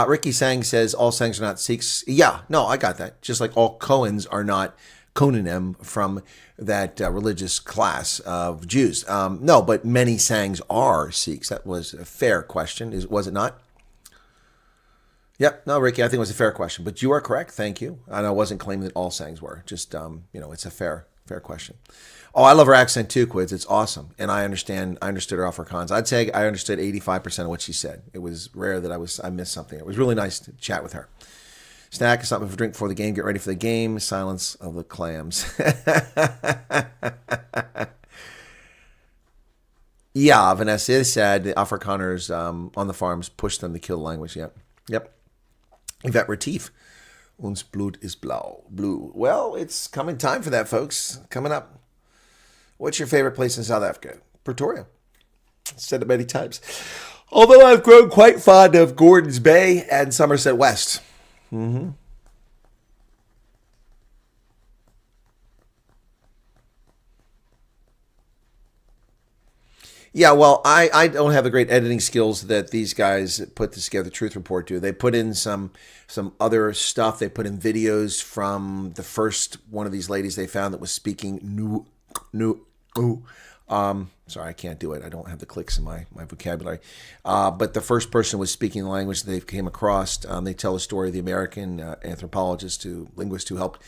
Ricky Sang says all Sangs are not Sikhs. Yeah, no, I got that. Just like all Cohens are not Kohanim from that religious class of Jews. No, but many Sangs are Sikhs. That was a fair question, was it not? Yep. No, Ricky, I think it was a fair question, but you are correct. Thank you. And I wasn't claiming that all sayings were. Just, it's a fair question. Oh, I love her accent too, Quiz. It's awesome. And I understood her Afrikaans. I'd say I understood 85% of what she said. It was rare that I missed something. It was really nice to chat with her. Snack is something for drink before the game. Get ready for the game. Silence of the clams. Yeah, Vanessa is sad. The Afrikaners on the farms pushed them to kill the language. Yep. Yvette Retief. Ons bloed is blue. Well, it's coming time for that, folks. Coming up. What's your favorite place in South Africa? Pretoria. Said it many times. Although I've grown quite fond of Gordons Bay and Somerset West. Mm-hmm. Yeah, well, I don't have the great editing skills that these guys put together Truth Report do. They put in some other stuff. They put in videos from the first one of these ladies they found that was speaking sorry, I can't do it. I don't have the clicks in my vocabulary. But the first person was speaking the language they came across. They tell the story of the American anthropologist, linguist who helped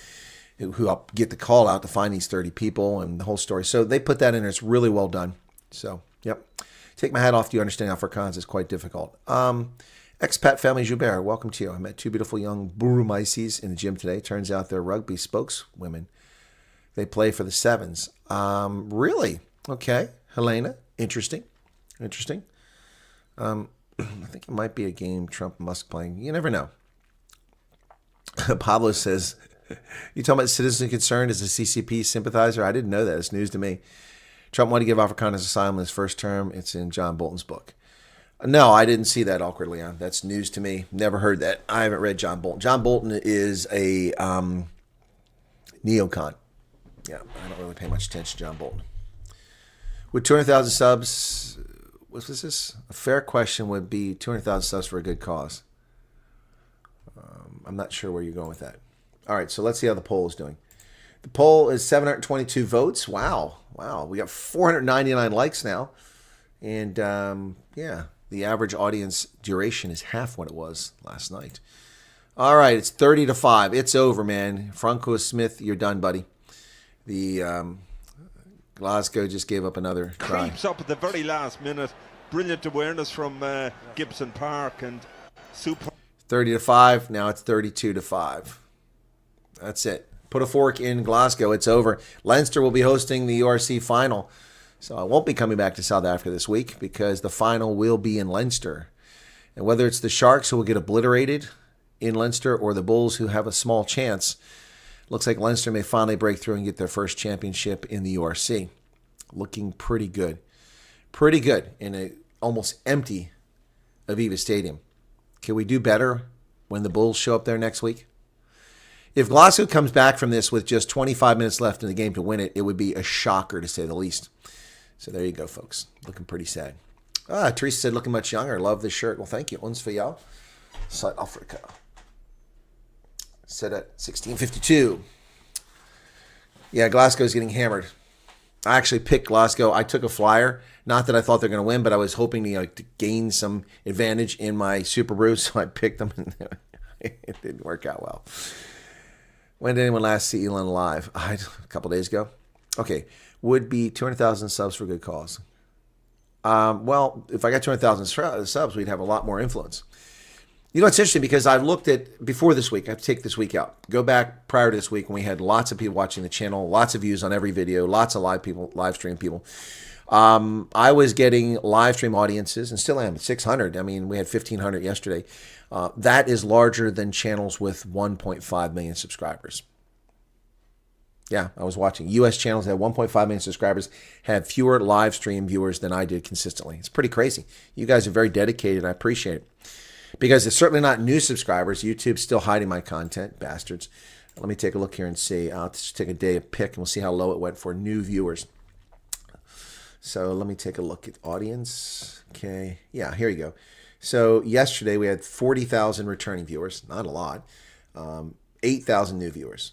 get the call out to find these 30 people and the whole story. So they put that in there. It's really well done. So, yep. Take my hat off to you. Understanding Afrikaans is quite difficult. Expat Family Joubert, welcome to you. I met two beautiful young Burumaisis in the gym today. Turns out they're rugby spokeswomen. They play for the Sevens. Really? Okay. Helena, interesting. I think it might be a game Trump and Musk playing. You never know. Pablo says, you talking about citizen concern as a CCP sympathizer? I didn't know that. It's news to me. Trump wanted to give Afrikaners asylum in his first term. It's in John Bolton's book. No, I didn't see that, awkward Leon. That's news to me. Never heard that. I haven't read John Bolton. John Bolton is a neocon. Yeah, I don't really pay much attention to John Bolton. With 200,000 subs, what was this? A fair question would be 200,000 subs for a good cause. I'm not sure where you're going with that. All right, so let's see how the poll is doing. The poll is 722 votes. Wow. We got 499 likes now. And, the average audience duration is half what it was last night. All right, it's 30-5. It's over, man. Franco Smith, you're done, buddy. The Glasgow just gave up another try. Creeps up at the very last minute. Brilliant awareness from Gibson Park and super. 30-5. Now it's 32-5. That's it. Put a fork in Glasgow. It's over. Leinster will be hosting the URC final. So I won't be coming back to South Africa this week because the final will be in Leinster. And whether it's the Sharks who will get obliterated in Leinster or the Bulls who have a small chance, looks like Leinster may finally break through and get their first championship in the URC. Looking pretty good. Pretty good in a almost empty Aviva Stadium. Can we do better when the Bulls show up there next week? If Glasgow comes back from this with just 25 minutes left in the game to win it, it would be a shocker to say the least. So there you go, folks. Looking pretty sad. Teresa said, looking much younger. Love this shirt. Well, thank you. Ons for y'all. South Africa. Set at 1652. Yeah, Glasgow's getting hammered. I actually picked Glasgow. I took a flyer. Not that I thought they're going to win, but I was hoping to gain some advantage in my Super Brew, so I picked them, and it didn't work out well. When did anyone last see Elon live? A couple days ago. Okay. Would be 200,000 subs for a good cause. Well, if I got 200,000 subs, we'd have a lot more influence. You know, it's interesting because I've looked at, before this week, I have to take this week out. Go back prior to this week when we had lots of people watching the channel, lots of views on every video, lots of live stream people. I was getting live stream audiences, and still am, 600. I mean, we had 1,500 yesterday. That is larger than channels with 1.5 million subscribers. Yeah, I was watching. U.S. channels that had 1.5 million subscribers had fewer live stream viewers than I did consistently. It's pretty crazy. You guys are very dedicated. I appreciate it. Because it's certainly not new subscribers. YouTube's still hiding my content, bastards. Let me take a look here and see. I'll just take a day of pick, and we'll see how low it went for new viewers. So let me take a look at audience. Okay, yeah, here you go. So yesterday we had 40,000 returning viewers. Not a lot. 8,000 new viewers.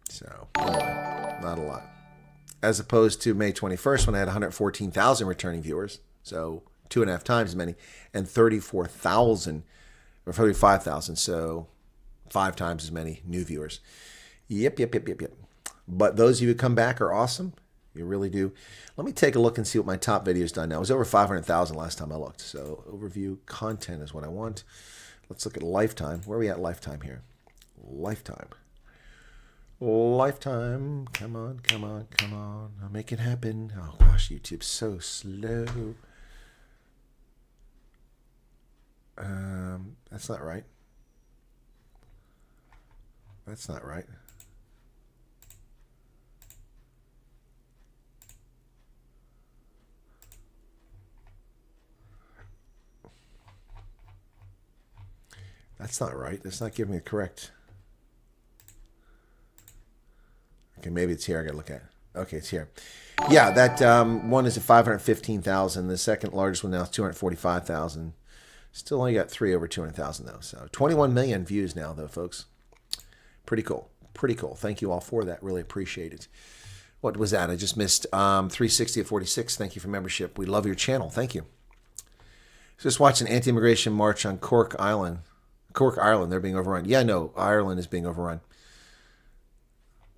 So, not a lot. As opposed to May 21st when I had 114,000 returning viewers. So, 2.5 times as many, and 34,000 or 35,000, so 5 times as many new viewers. Yep. But those of you who come back are awesome. You really do. Let me take a look and see what my top video has done now. It was over 500,000 last time I looked. So overview content is what I want. Let's look at lifetime. Where are we at lifetime here? Lifetime. Come on. I'll make it happen. Oh gosh, YouTube's so slow. That's not right. That's not right. That's not right. That's not giving me the correct. Okay, maybe it's here. I gotta look at it. Okay, it's here. Yeah, that one is at 515,000. The second largest one now is 245,000. Still only got 3 over 200,000 though. So 21 million views now though, folks. Pretty cool. Pretty cool. Thank you all for that. Really appreciate it. What was that? I just missed 360 at 46. Thank you for membership. We love your channel. Thank you. Just watched an anti-immigration march on Cork Island. Cork, Ireland, they're being overrun. Yeah, no, Ireland is being overrun.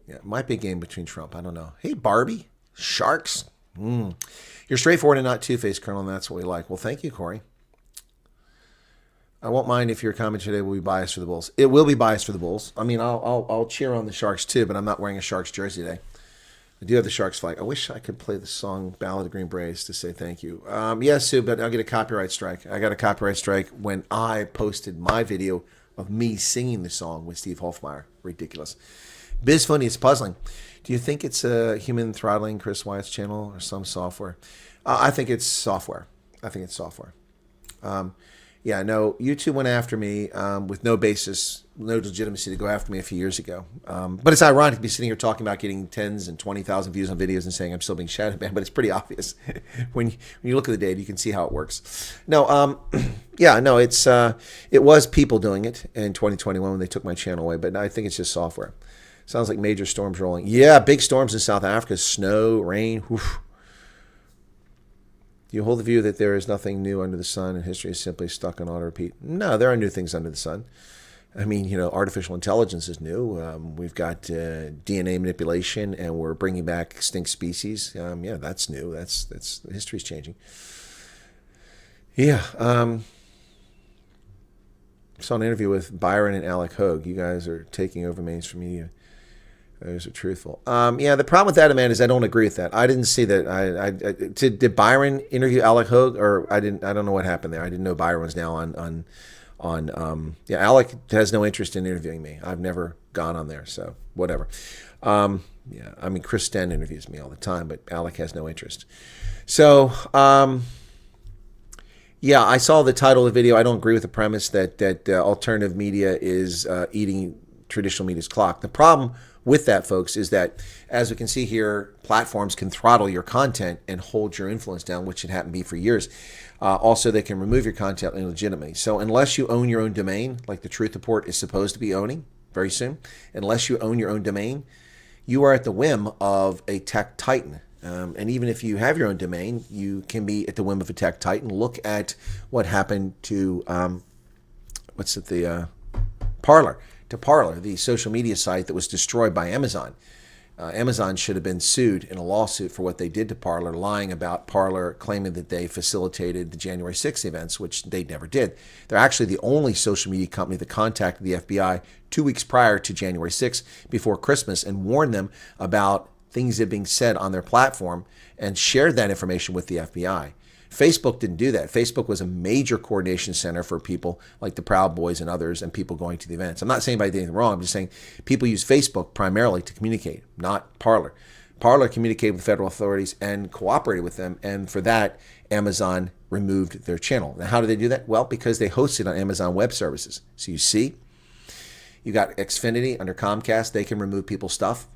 Yeah, it might be a game between Trump. I don't know. Hey, Barbie, sharks. You're straightforward and not two-faced, Colonel, and that's what we like. Well, thank you, Corey. I won't mind if your comment today will be biased for the Bulls. It will be biased for the Bulls. I mean, I'll cheer on the Sharks too, but I'm not wearing a Sharks jersey today. I do have the Sharks flag. I wish I could play the song Ballad of Green Berets to say thank you. Yes, Sue, but I'll get a copyright strike. I got a copyright strike when I posted my video of me singing the song with Steve Hofmeyer. Ridiculous. Biz Funny, it's puzzling. Do you think it's a human throttling Chris Wyatt's channel or some software? I think it's software. Yeah, no, YouTube went after me with no basis, no legitimacy to go after me a few years ago. But it's ironic to be sitting here talking about getting 10s and 20,000 views on videos and saying I'm still being shadow banned, but it's pretty obvious. when you look at the data, you can see how it works. No, yeah, no, it was people doing it in 2021 when they took my channel away, but I think it's just software. Sounds like major storms rolling. Yeah, big storms in South Africa, snow, rain, woof. Do you hold the view that there is nothing new under the sun and history is simply stuck on auto repeat? No, there are new things under the sun. I mean, you know, artificial intelligence is new. We've got DNA manipulation, and we're bringing back extinct species. Yeah, that's new. That's history's changing. Yeah. Saw an interview with Byron and Alec Hogue. You guys are taking over mainstream media. Those are truthful. Yeah, the problem with that, man, is I don't agree with that. I didn't see that. Did Byron interview Alec Hogue, or I didn't? I don't know what happened there. I didn't know Byron was now on. Yeah, Alec has no interest in interviewing me. I've never gone on there, so whatever. Yeah, I mean, Chris Sten interviews me all the time, but Alec has no interest. So, yeah, I saw the title of the video. I don't agree with the premise that alternative media is eating traditional media's clock. The problem with that, folks, is that, as we can see here, platforms can throttle your content and hold your influence down, which had happened to me for years. Also, they can remove your content illegitimately. So unless you own your own domain, like the Truth Report is supposed to be owning very soon, unless you own your own domain, you are at the whim of a tech titan. And even if you have your own domain, you can be at the whim of a tech titan. Look at what happened to, Parler. To Parler, the social media site that was destroyed by Amazon. Amazon should have been sued in a lawsuit for what they did to Parler, lying about Parler, claiming that they facilitated the January 6th events, which they never did. They're actually the only social media company that contacted the FBI 2 weeks prior to January 6th, before Christmas, and warned them about things that are being said on their platform and shared that information with the FBI. Facebook didn't do that. Facebook was a major coordination center for people like the Proud Boys and others, and people going to the events. I'm not saying anybody did anything wrong. I'm just saying people use Facebook primarily to communicate, not Parler. Parler communicated with federal authorities and cooperated with them, and for that, Amazon removed their channel. Now, how did they do that? Well, because they hosted on Amazon Web Services. So you see, you got Xfinity under Comcast. They can remove people's stuff.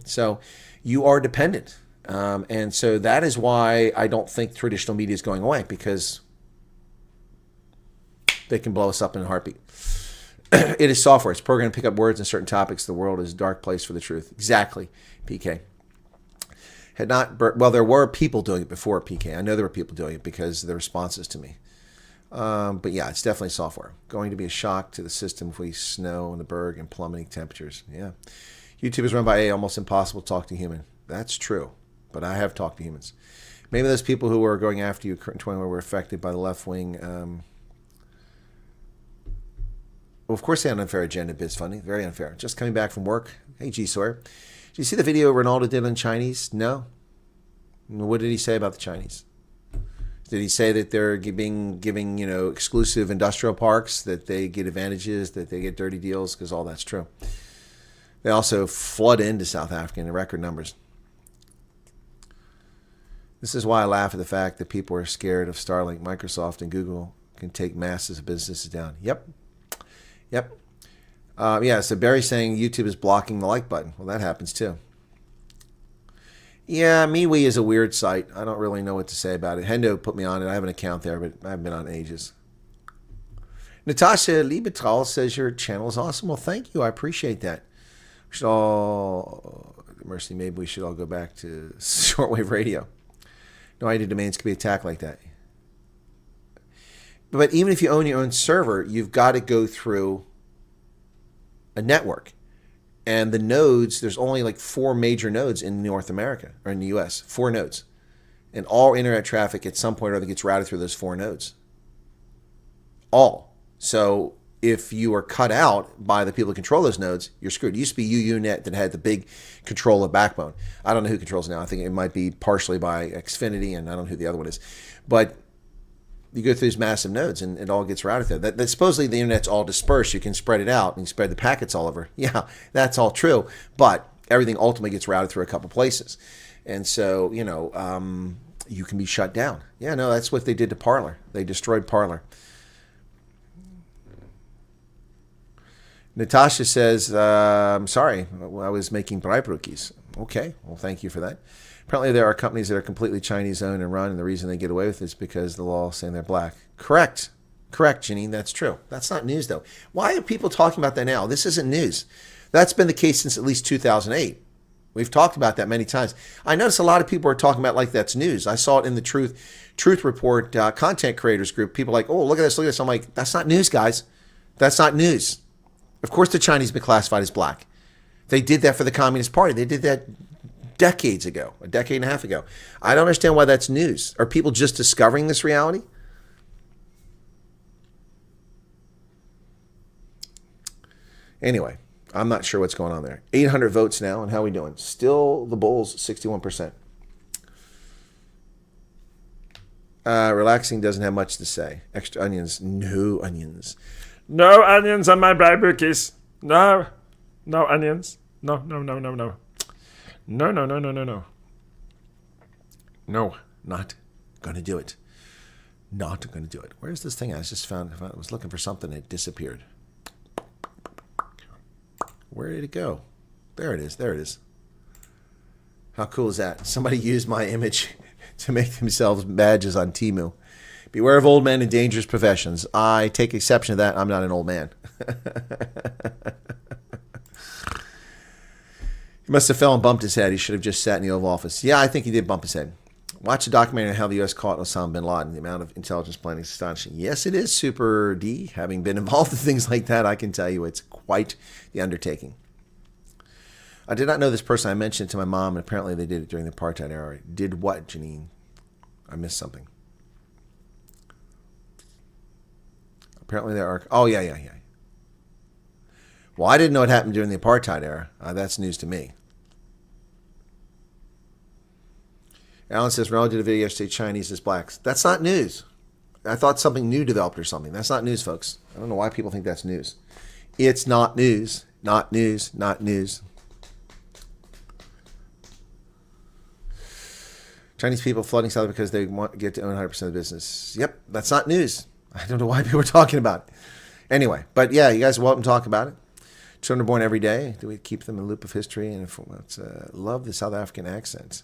So you are dependent. And so that is why I don't think traditional media is going away, because they can blow us up in a heartbeat. It is software. It's programmed to pick up words in certain topics. The world is a dark place for the truth. Exactly, PK. had not, well, there were people doing it before PK. I know there were people doing it because of the responses to me. But yeah, it's definitely software. Going to be a shock to the system if we snow in the Berg and plummeting temperatures. Yeah. YouTube is run by AI, almost impossible to talk to a human. That's true. But I have talked to humans. Maybe those people who were going after you in 20 were affected by the left wing. Well, of course they had an unfair agenda, Biz Funny. Very unfair. Just coming back from work. Hey, G Sawyer. Did you see the video Ronaldo did on Chinese? No. What did he say about the Chinese? Did he say that they're giving exclusive industrial parks, that they get advantages, that they get dirty deals? Because all that's true. They also flood into South Africa in record numbers. This is why I laugh at the fact that people are scared of Starlink. Microsoft and Google can take masses of businesses down. Yep. Yeah, so Barry's saying YouTube is blocking the like button. Well, that happens too. Yeah, MeWe is a weird site. I don't really know what to say about it. Hendo put me on it. I have an account there, but I haven't been on it in ages. Natasha Liebetrall says your channel is awesome. Well, thank you. I appreciate that. We should all, Mercy, maybe we should all go back to shortwave radio. No idea domains could be attacked like that. But even if you own your own server, you've got to go through a network. And the nodes, there's only like 4 major nodes in North America, or in the US, 4 nodes. And all internet traffic at some point or other gets routed through those 4 nodes. All. So if you are cut out by the people who control those nodes, you're screwed. It used to be UUNet that had the big control of backbone. I don't know who controls it now. I think it might be partially by Xfinity, and I don't know who the other one is. But you go through these massive nodes, and it all gets routed there. That supposedly the internet's all dispersed. You can spread it out, and you spread the packets all over. Yeah, that's all true. But everything ultimately gets routed through a couple places. And so, you can be shut down. Yeah, no, that's what they did to Parler. They destroyed Parler. Natasha says, I'm sorry, I was making Breibrückis. Okay, well, thank you for that. Apparently there are companies that are completely Chinese-owned and run, and the reason they get away with it is because the law is saying they're black. Correct, Janine, that's true. That's not news, though. Why are people talking about that now? This isn't news. That's been the case since at least 2008. We've talked about that many times. I notice a lot of people are talking about like that's news. I saw it in the Truth Report content creators group. People are like, oh, look at this. I'm like, that's not news, guys. That's not news. Of course the Chinese have been classified as black. They did that for the Communist Party. They did that decades ago, a decade and a half ago. I don't understand why that's news. Are people just discovering this reality? Anyway, I'm not sure what's going on there. 800 votes now, and how are we doing? Still the Bulls, 61%. Relaxing doesn't have much to say. Extra onions, no onions. No onions on my Breibrückis. No onions. No. No, not gonna do it. Not gonna do it. Where's this thing? I just found. I was looking for something. It disappeared. Where did it go? There it is. How cool is that? Somebody used my image to make themselves badges on Temu. Beware of old men in dangerous professions. I take exception to that. I'm not an old man. He must have fell and bumped his head. He should have just sat in the Oval Office. Yeah, I think he did bump his head. Watch the documentary on how the U.S. caught Osama bin Laden. The amount of intelligence planning is astonishing. Yes, it is, Super D. Having been involved in things like that, I can tell you it's quite the undertaking. I did not know this person. I mentioned it to my mom, and apparently they did it during the apartheid era. Did what, Janine? I missed something. Apparently there are... Oh, yeah. Well, I didn't know it happened during the apartheid era. That's news to me. Alan says, Ronaldo did a video yesterday, Chinese as blacks. That's not news. I thought something new developed or something. That's not news, folks. I don't know why people think that's news. It's not news. Not news. Chinese people flooding South because they want to get to own 100% of the business. Yep, that's not news. I don't know why people are talking about it. Anyway, but yeah, you guys are welcome to talk about it. Children are born every day. Do we keep them in the loop of history? And love the South African accent.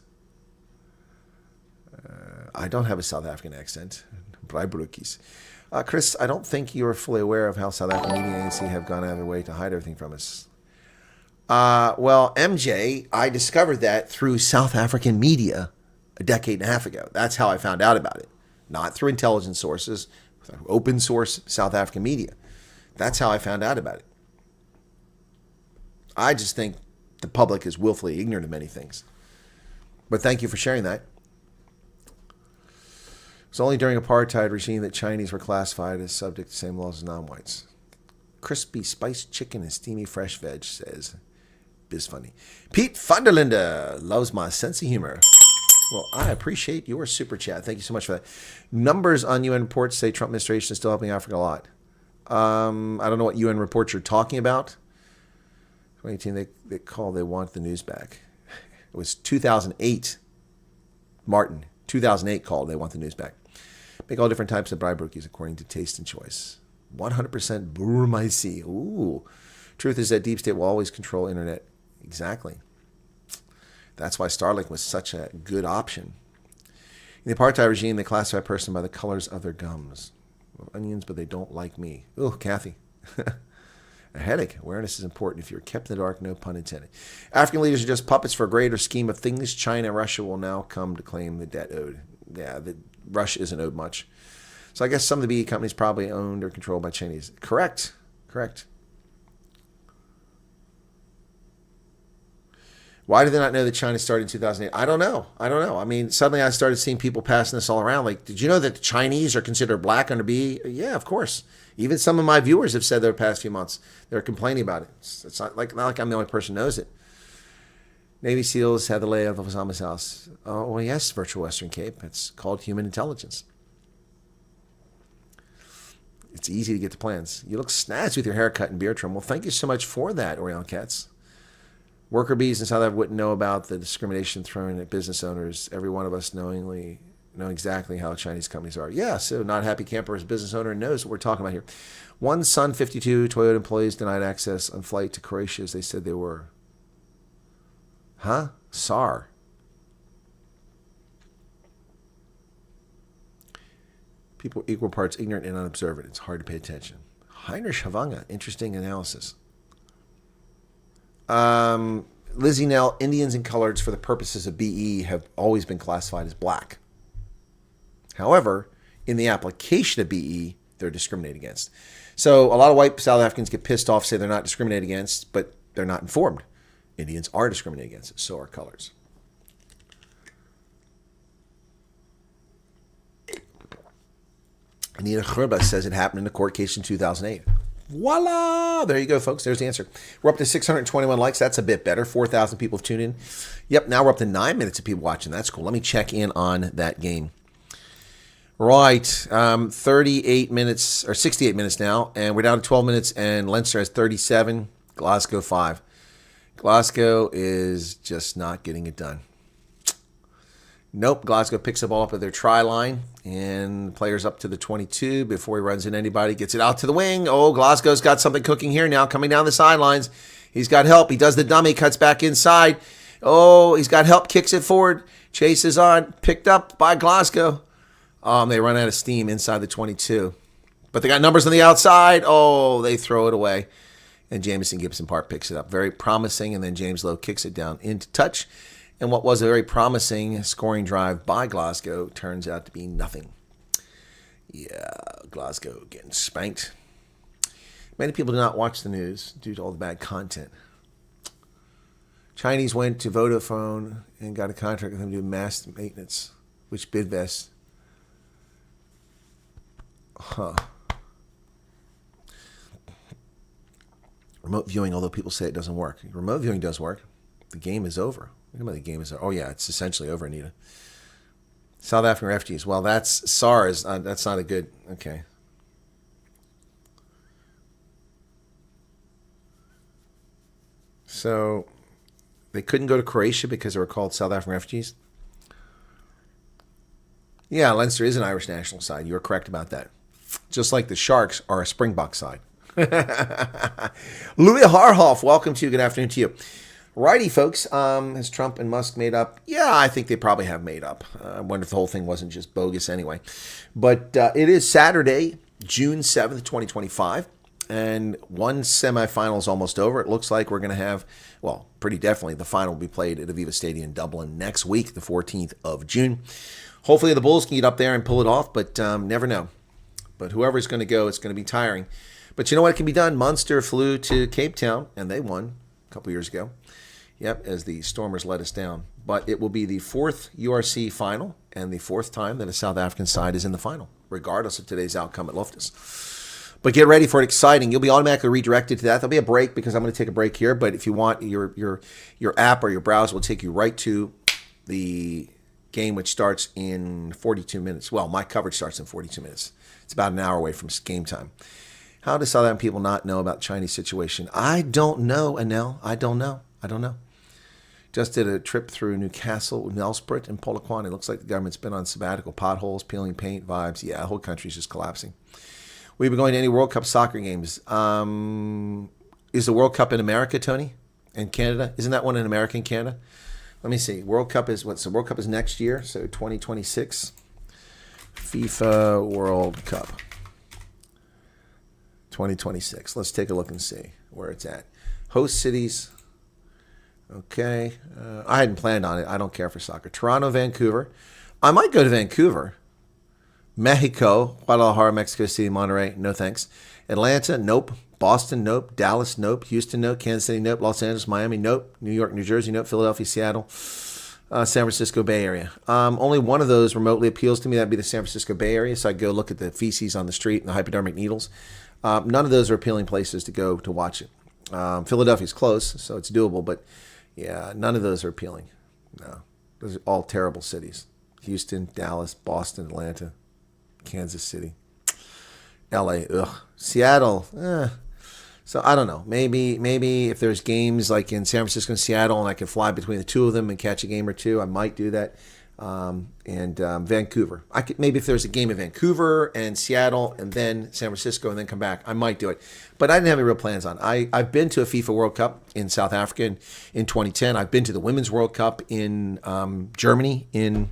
I don't have a South African accent. Breibrückis. Chris, I don't think you're fully aware of how South African media agency have gone out of their way to hide everything from us. Well, MJ, I discovered that through South African media a decade and a half ago. That's how I found out about it. Not through intelligence sources, through open source South African media. That's how I found out about it. I just think the public is willfully ignorant of many things. But thank you for sharing that. It's only during apartheid regime that Chinese were classified as subject to the same laws as non-whites. Crispy spiced chicken and steamy fresh veg, says Biz Funny. Pete Funderlinde loves my sense of humor. Well, I appreciate your super chat. Thank you so much for that. Numbers on UN reports say Trump administration is still helping Africa a lot. I don't know what UN reports you're talking about. 2018, they call, they want the news back. It was 2008. Martin, 2008 called, they want the news back. Make all different types of bribe rookies according to taste and choice. 100% Burmaisi. Ooh. Truth is that deep state will always control internet. Exactly. That's why Starlink was such a good option. In the apartheid regime, they classify a person by the colors of their gums. Onions, but they don't like me. Oh, Kathy. A headache. Awareness is important. If you're kept in the dark, no pun intended. African leaders are just puppets for a greater scheme of things. China and Russia will now come to claim the debt owed. Yeah, Russia isn't owed much. So I guess some of the BE companies probably owned or controlled by Chinese. Correct. Why did they not know that China started in 2008? I don't know. I mean, suddenly I started seeing people passing this all around. Like, did you know that the Chinese are considered black under BE? Yeah, of course. Even some of my viewers have said over the past few months they're complaining about it. It's not like I'm the only person who knows it. Navy SEALs had the layout of Osama's house. Oh, well, yes, Virtual Western Cape. It's called human intelligence. It's easy to get the plans. You look snazzy with your haircut and beard trim. Well, thank you so much for that, Orion Cats. Worker bees in South Africa wouldn't know about the discrimination thrown at business owners. Every one of us knowingly know exactly how Chinese companies are. Yeah, so not happy camper as a business owner knows what we're talking about here. One Sun 52 Toyota employees denied access on flight to Croatia as they said they were. Huh? SAR. People equal parts ignorant and unobservant. It's hard to pay attention. Heinrich Havanga, interesting analysis. Lizzie Nell, Indians and coloreds for the purposes of BE have always been classified as black. However, in the application of BE, they're discriminated against. So a lot of white South Africans get pissed off, say they're not discriminated against, but they're not informed. Indians are discriminated against, so are coloreds. Anita Gerba says it happened in a court case in 2008. Voila! There you go, folks. There's the answer. We're up to 621 likes. That's a bit better. 4,000 people have tuned in. Yep, now we're up to 9 minutes of people watching. That's cool. Let me check in on that game. Right, 38 minutes, or 68 minutes now, and we're down to 12 minutes, and Leinster has 37, Glasgow 5. Glasgow is just not getting it done. Nope, Glasgow picks the ball up at their try line, and players up to the 22 before he runs into anybody, gets it out to the wing. Oh, Glasgow's got something cooking here now, coming down the sidelines. He's got help. He does the dummy, cuts back inside. Oh, he's got help, kicks it forward. Chase is on, picked up by Glasgow. They run out of steam inside the 22. But they got numbers on the outside. Oh, they throw it away. And Jamison Gibson Park picks it up. Very promising, and then James Lowe kicks it down into touch. And what was a very promising scoring drive by Glasgow turns out to be nothing. Yeah, Glasgow getting spanked. Many people do not watch the news due to all the bad content. Chinese went to Vodafone and got a contract with them to do mass maintenance, which Bidvest. Remote viewing, although people say it doesn't work. Remote viewing does work. The game is over. What about the game is over? Oh, yeah, it's essentially over, Anita. South African refugees. Well, that's SARS. That's not a good... Okay. So, they couldn't go to Croatia because they were called South African refugees? Yeah, Leinster is an Irish national side. You were correct about that. Just like the Sharks are a Springbok side. Louis Harhoff, welcome to you. Good afternoon to you. Righty, folks. Has Trump and Musk made up? Yeah, I think they probably have made up. I wonder if the whole thing wasn't just bogus anyway. But it is Saturday, June 7th, 2025. And one semifinal is almost over. It looks like we're going to have, well, pretty definitely the final will be played at Aviva Stadium in Dublin next week, the 14th of June. Hopefully the Bulls can get up there and pull it off, but never know. But whoever's going to go, it's going to be tiring. But you know what? It can be done. Munster flew to Cape Town, and they won a couple years ago. Yep, as the Stormers let us down. But it will be the 4th URC final and the 4th time that a South African side is in the final, regardless of today's outcome at Loftus. But get ready for it. Exciting. You'll be automatically redirected to that. There'll be a break because I'm going to take a break here. But if you want, your app or your browser will take you right to the game, which starts in 42 minutes. Well, my coverage starts in 42 minutes. It's about an hour away from game time. How do South African people not know about the Chinese situation? I don't know, Anel. I don't know. Just did a trip through Newcastle, Nelspruit, and Polokwane. It looks like the government's been on sabbatical. Potholes, peeling paint, vibes. Yeah, the whole country's just collapsing. We've been going to any World Cup soccer games. Is the World Cup in America, Tony? And Canada? Isn't that one in America and Canada? Let me see. World Cup is what? So World Cup is next year, so 2026. FIFA World Cup 2026. Let's take a look and see where it's at. Host cities. Okay. I hadn't planned on it. I don't care for soccer. Toronto, Vancouver. I might go to Vancouver. Mexico, Guadalajara, Mexico City, Monterrey, no thanks. Atlanta, nope. Boston, nope. Dallas, nope. Houston, nope. Kansas City, nope. Los Angeles, Miami, nope. New York, New Jersey, nope. Philadelphia, Seattle, San Francisco Bay Area. Only one of those remotely appeals to me. That'd be the San Francisco Bay Area. So I'd go look at the feces on the street and the hypodermic needles. None of those are appealing places to go to watch it. Philadelphia's close, so it's doable. But yeah, none of those are appealing. No, those are all terrible cities. Houston, Dallas, Boston, Atlanta, Kansas City, LA, ugh. Seattle, So I don't know. Maybe if there's games like in San Francisco and Seattle and I can fly between the two of them and catch a game or two, I might do that. Vancouver. Maybe if there's a game in Vancouver and Seattle and then San Francisco and then come back, I might do it. But I didn't have any real plans on it. I've been to a FIFA World Cup in South Africa in 2010. I've been to the Women's World Cup in Germany when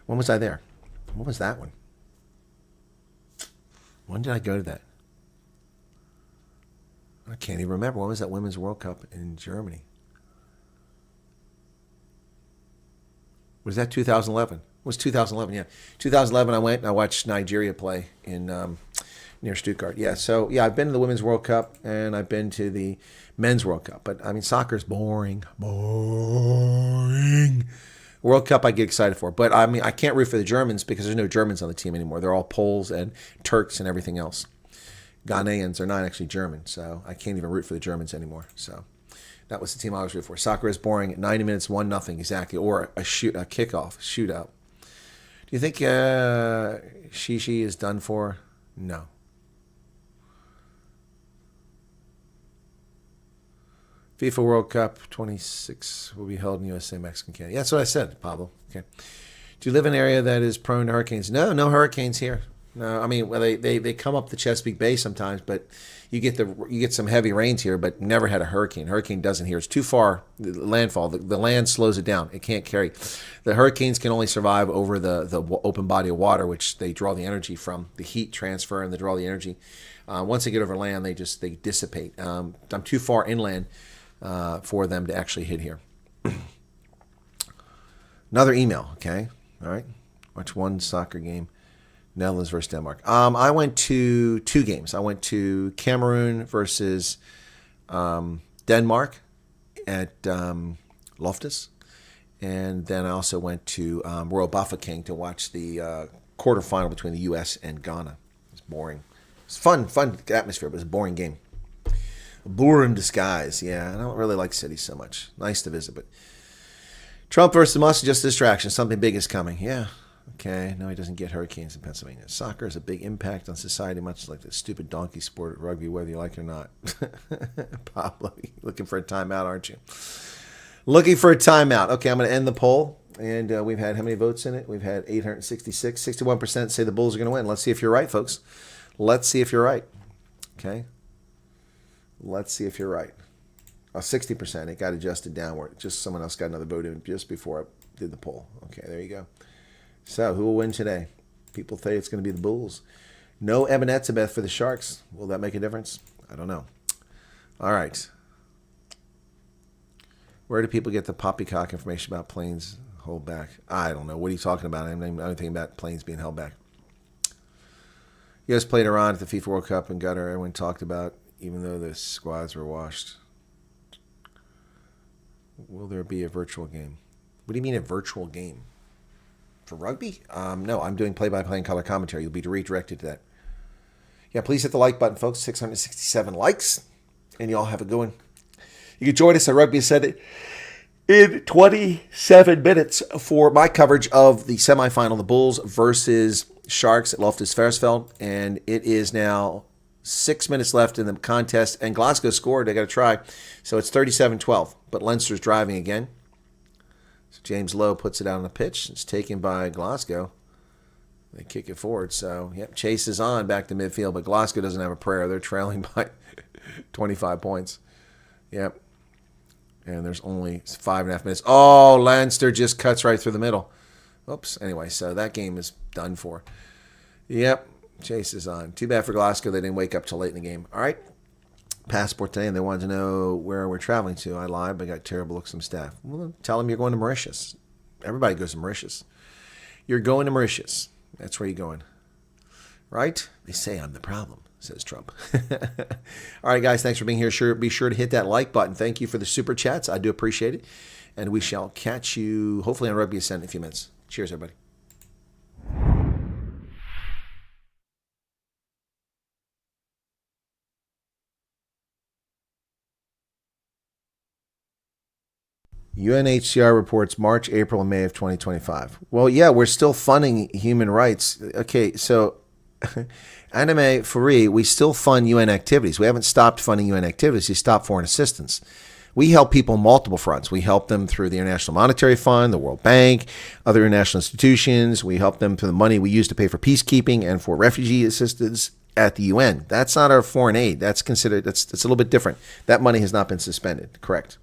was I there? What was that one? When did I go to that? I can't even remember. When was that Women's World Cup in Germany? Was that 2011? It was 2011, yeah. 2011, I went and I watched Nigeria play in near Stuttgart. Yeah, so, yeah, I've been to the Women's World Cup and I've been to the Men's World Cup. But, I mean, soccer's boring. World Cup I get excited for. But, I mean, I can't root for the Germans because there's no Germans on the team anymore. They're all Poles and Turks and everything else. Ghanaians are not actually German, so I can't even root for the Germans anymore. So that was the team I was rooting for. Soccer is boring. 90 minutes, 1-0 exactly, or a kickoff, shootout. Do you think Shishi is done for? No. FIFA World Cup 26 will be held in USA, Mexico, Canada. Yeah, that's what I said, Pablo. Okay. Do you live in an area that is prone to hurricanes? No hurricanes here. No, I mean, well, they come up the Chesapeake Bay sometimes, but you get some heavy rains here, but never had a hurricane. Hurricane doesn't here. It's too far, the landfall. The land slows it down. It can't carry. The hurricanes can only survive over the open body of water, which they draw the energy from, the heat transfer, and they draw the energy. Once they get over land, they dissipate. I'm too far inland for them to actually hit here. Another email, okay? All right. Watch one soccer game. Netherlands versus Denmark. I went to two games. I went to Cameroon versus Denmark at Loftus. And then I also went to Royal Bafokeng to watch the quarterfinal between the U.S. and Ghana. It was boring. It was fun atmosphere, but it was a boring game. A bore in disguise. Yeah, I don't really like cities so much. Nice to visit, but Trump versus Musk is just a distraction. Something big is coming. Yeah. Okay, no, he doesn't get hurricanes in Pennsylvania. Soccer has a big impact on society, much like the stupid donkey sport at rugby, whether you like it or not. Pablo, looking for a timeout, aren't you? Looking for a timeout. Okay, I'm going to end the poll. And we've had how many votes in it? We've had 866. 61% say the Bulls are going to win. Let's see if you're right, folks. Let's see if you're right. Okay? Let's see if you're right. 60%. It got adjusted downward. Just someone else got another vote in just before I did the poll. Okay, there you go. So, who will win today? People say it's going to be the Bulls. No Ebenezer for the Sharks. Will that make a difference? I don't know. All right. Where do people get the poppycock information about planes hold back? I don't know. What are you talking about? I'm not thinking about planes being held back. U.S. played Iran at the FIFA World Cup in Qatar. Everyone talked about, even though the squads were washed. Will there be a virtual game? What do you mean a virtual game? For rugby? No, I'm doing play-by-play and color commentary. You'll be redirected to that. Yeah, please hit the like button, folks. 667 likes. And you all have a good one. You can join us at Rugby Said in 27 minutes for my coverage of the semifinal, the Bulls versus Sharks at Loftus Versfeld. And it is now 6 minutes left in the contest. And Glasgow scored. They got to try. So it's 37-12. But Leinster's driving again. So James Lowe puts it out on the pitch. It's taken by Glasgow. They kick it forward. So, yep, Chase is on back to midfield. But Glasgow doesn't have a prayer. They're trailing by 25 points. Yep. And there's only 5.5 minutes. Oh, Leinster just cuts right through the middle. Oops. Anyway, so that game is done for. Yep. Chase is on. Too bad for Glasgow. They didn't wake up till late in the game. All right. Passport today, and they wanted to know where we're traveling to. I lied, but I got terrible looks from staff. Well, tell them you're going to Mauritius. Everybody goes to Mauritius. You're going to Mauritius. That's where you're going. Right? They say I'm the problem, says Trump. All right, guys, thanks for being here. Be sure to hit that like button. Thank you for the super chats. I do appreciate it. And we shall catch you, hopefully, on Rugby Ascent in a few minutes. Cheers, everybody. UNHCR reports March, April, and May of 2025. Well, yeah, we're still funding human rights. Okay, so Anime Furi, we still fund UN activities. We haven't stopped funding UN activities. We stopped foreign assistance. We help people on multiple fronts. We help them through the International Monetary Fund, the World Bank, other international institutions. We help them through the money we use to pay for peacekeeping and for refugee assistance at the UN. That's not our foreign aid. That's a little bit different. That money has not been suspended. Correct.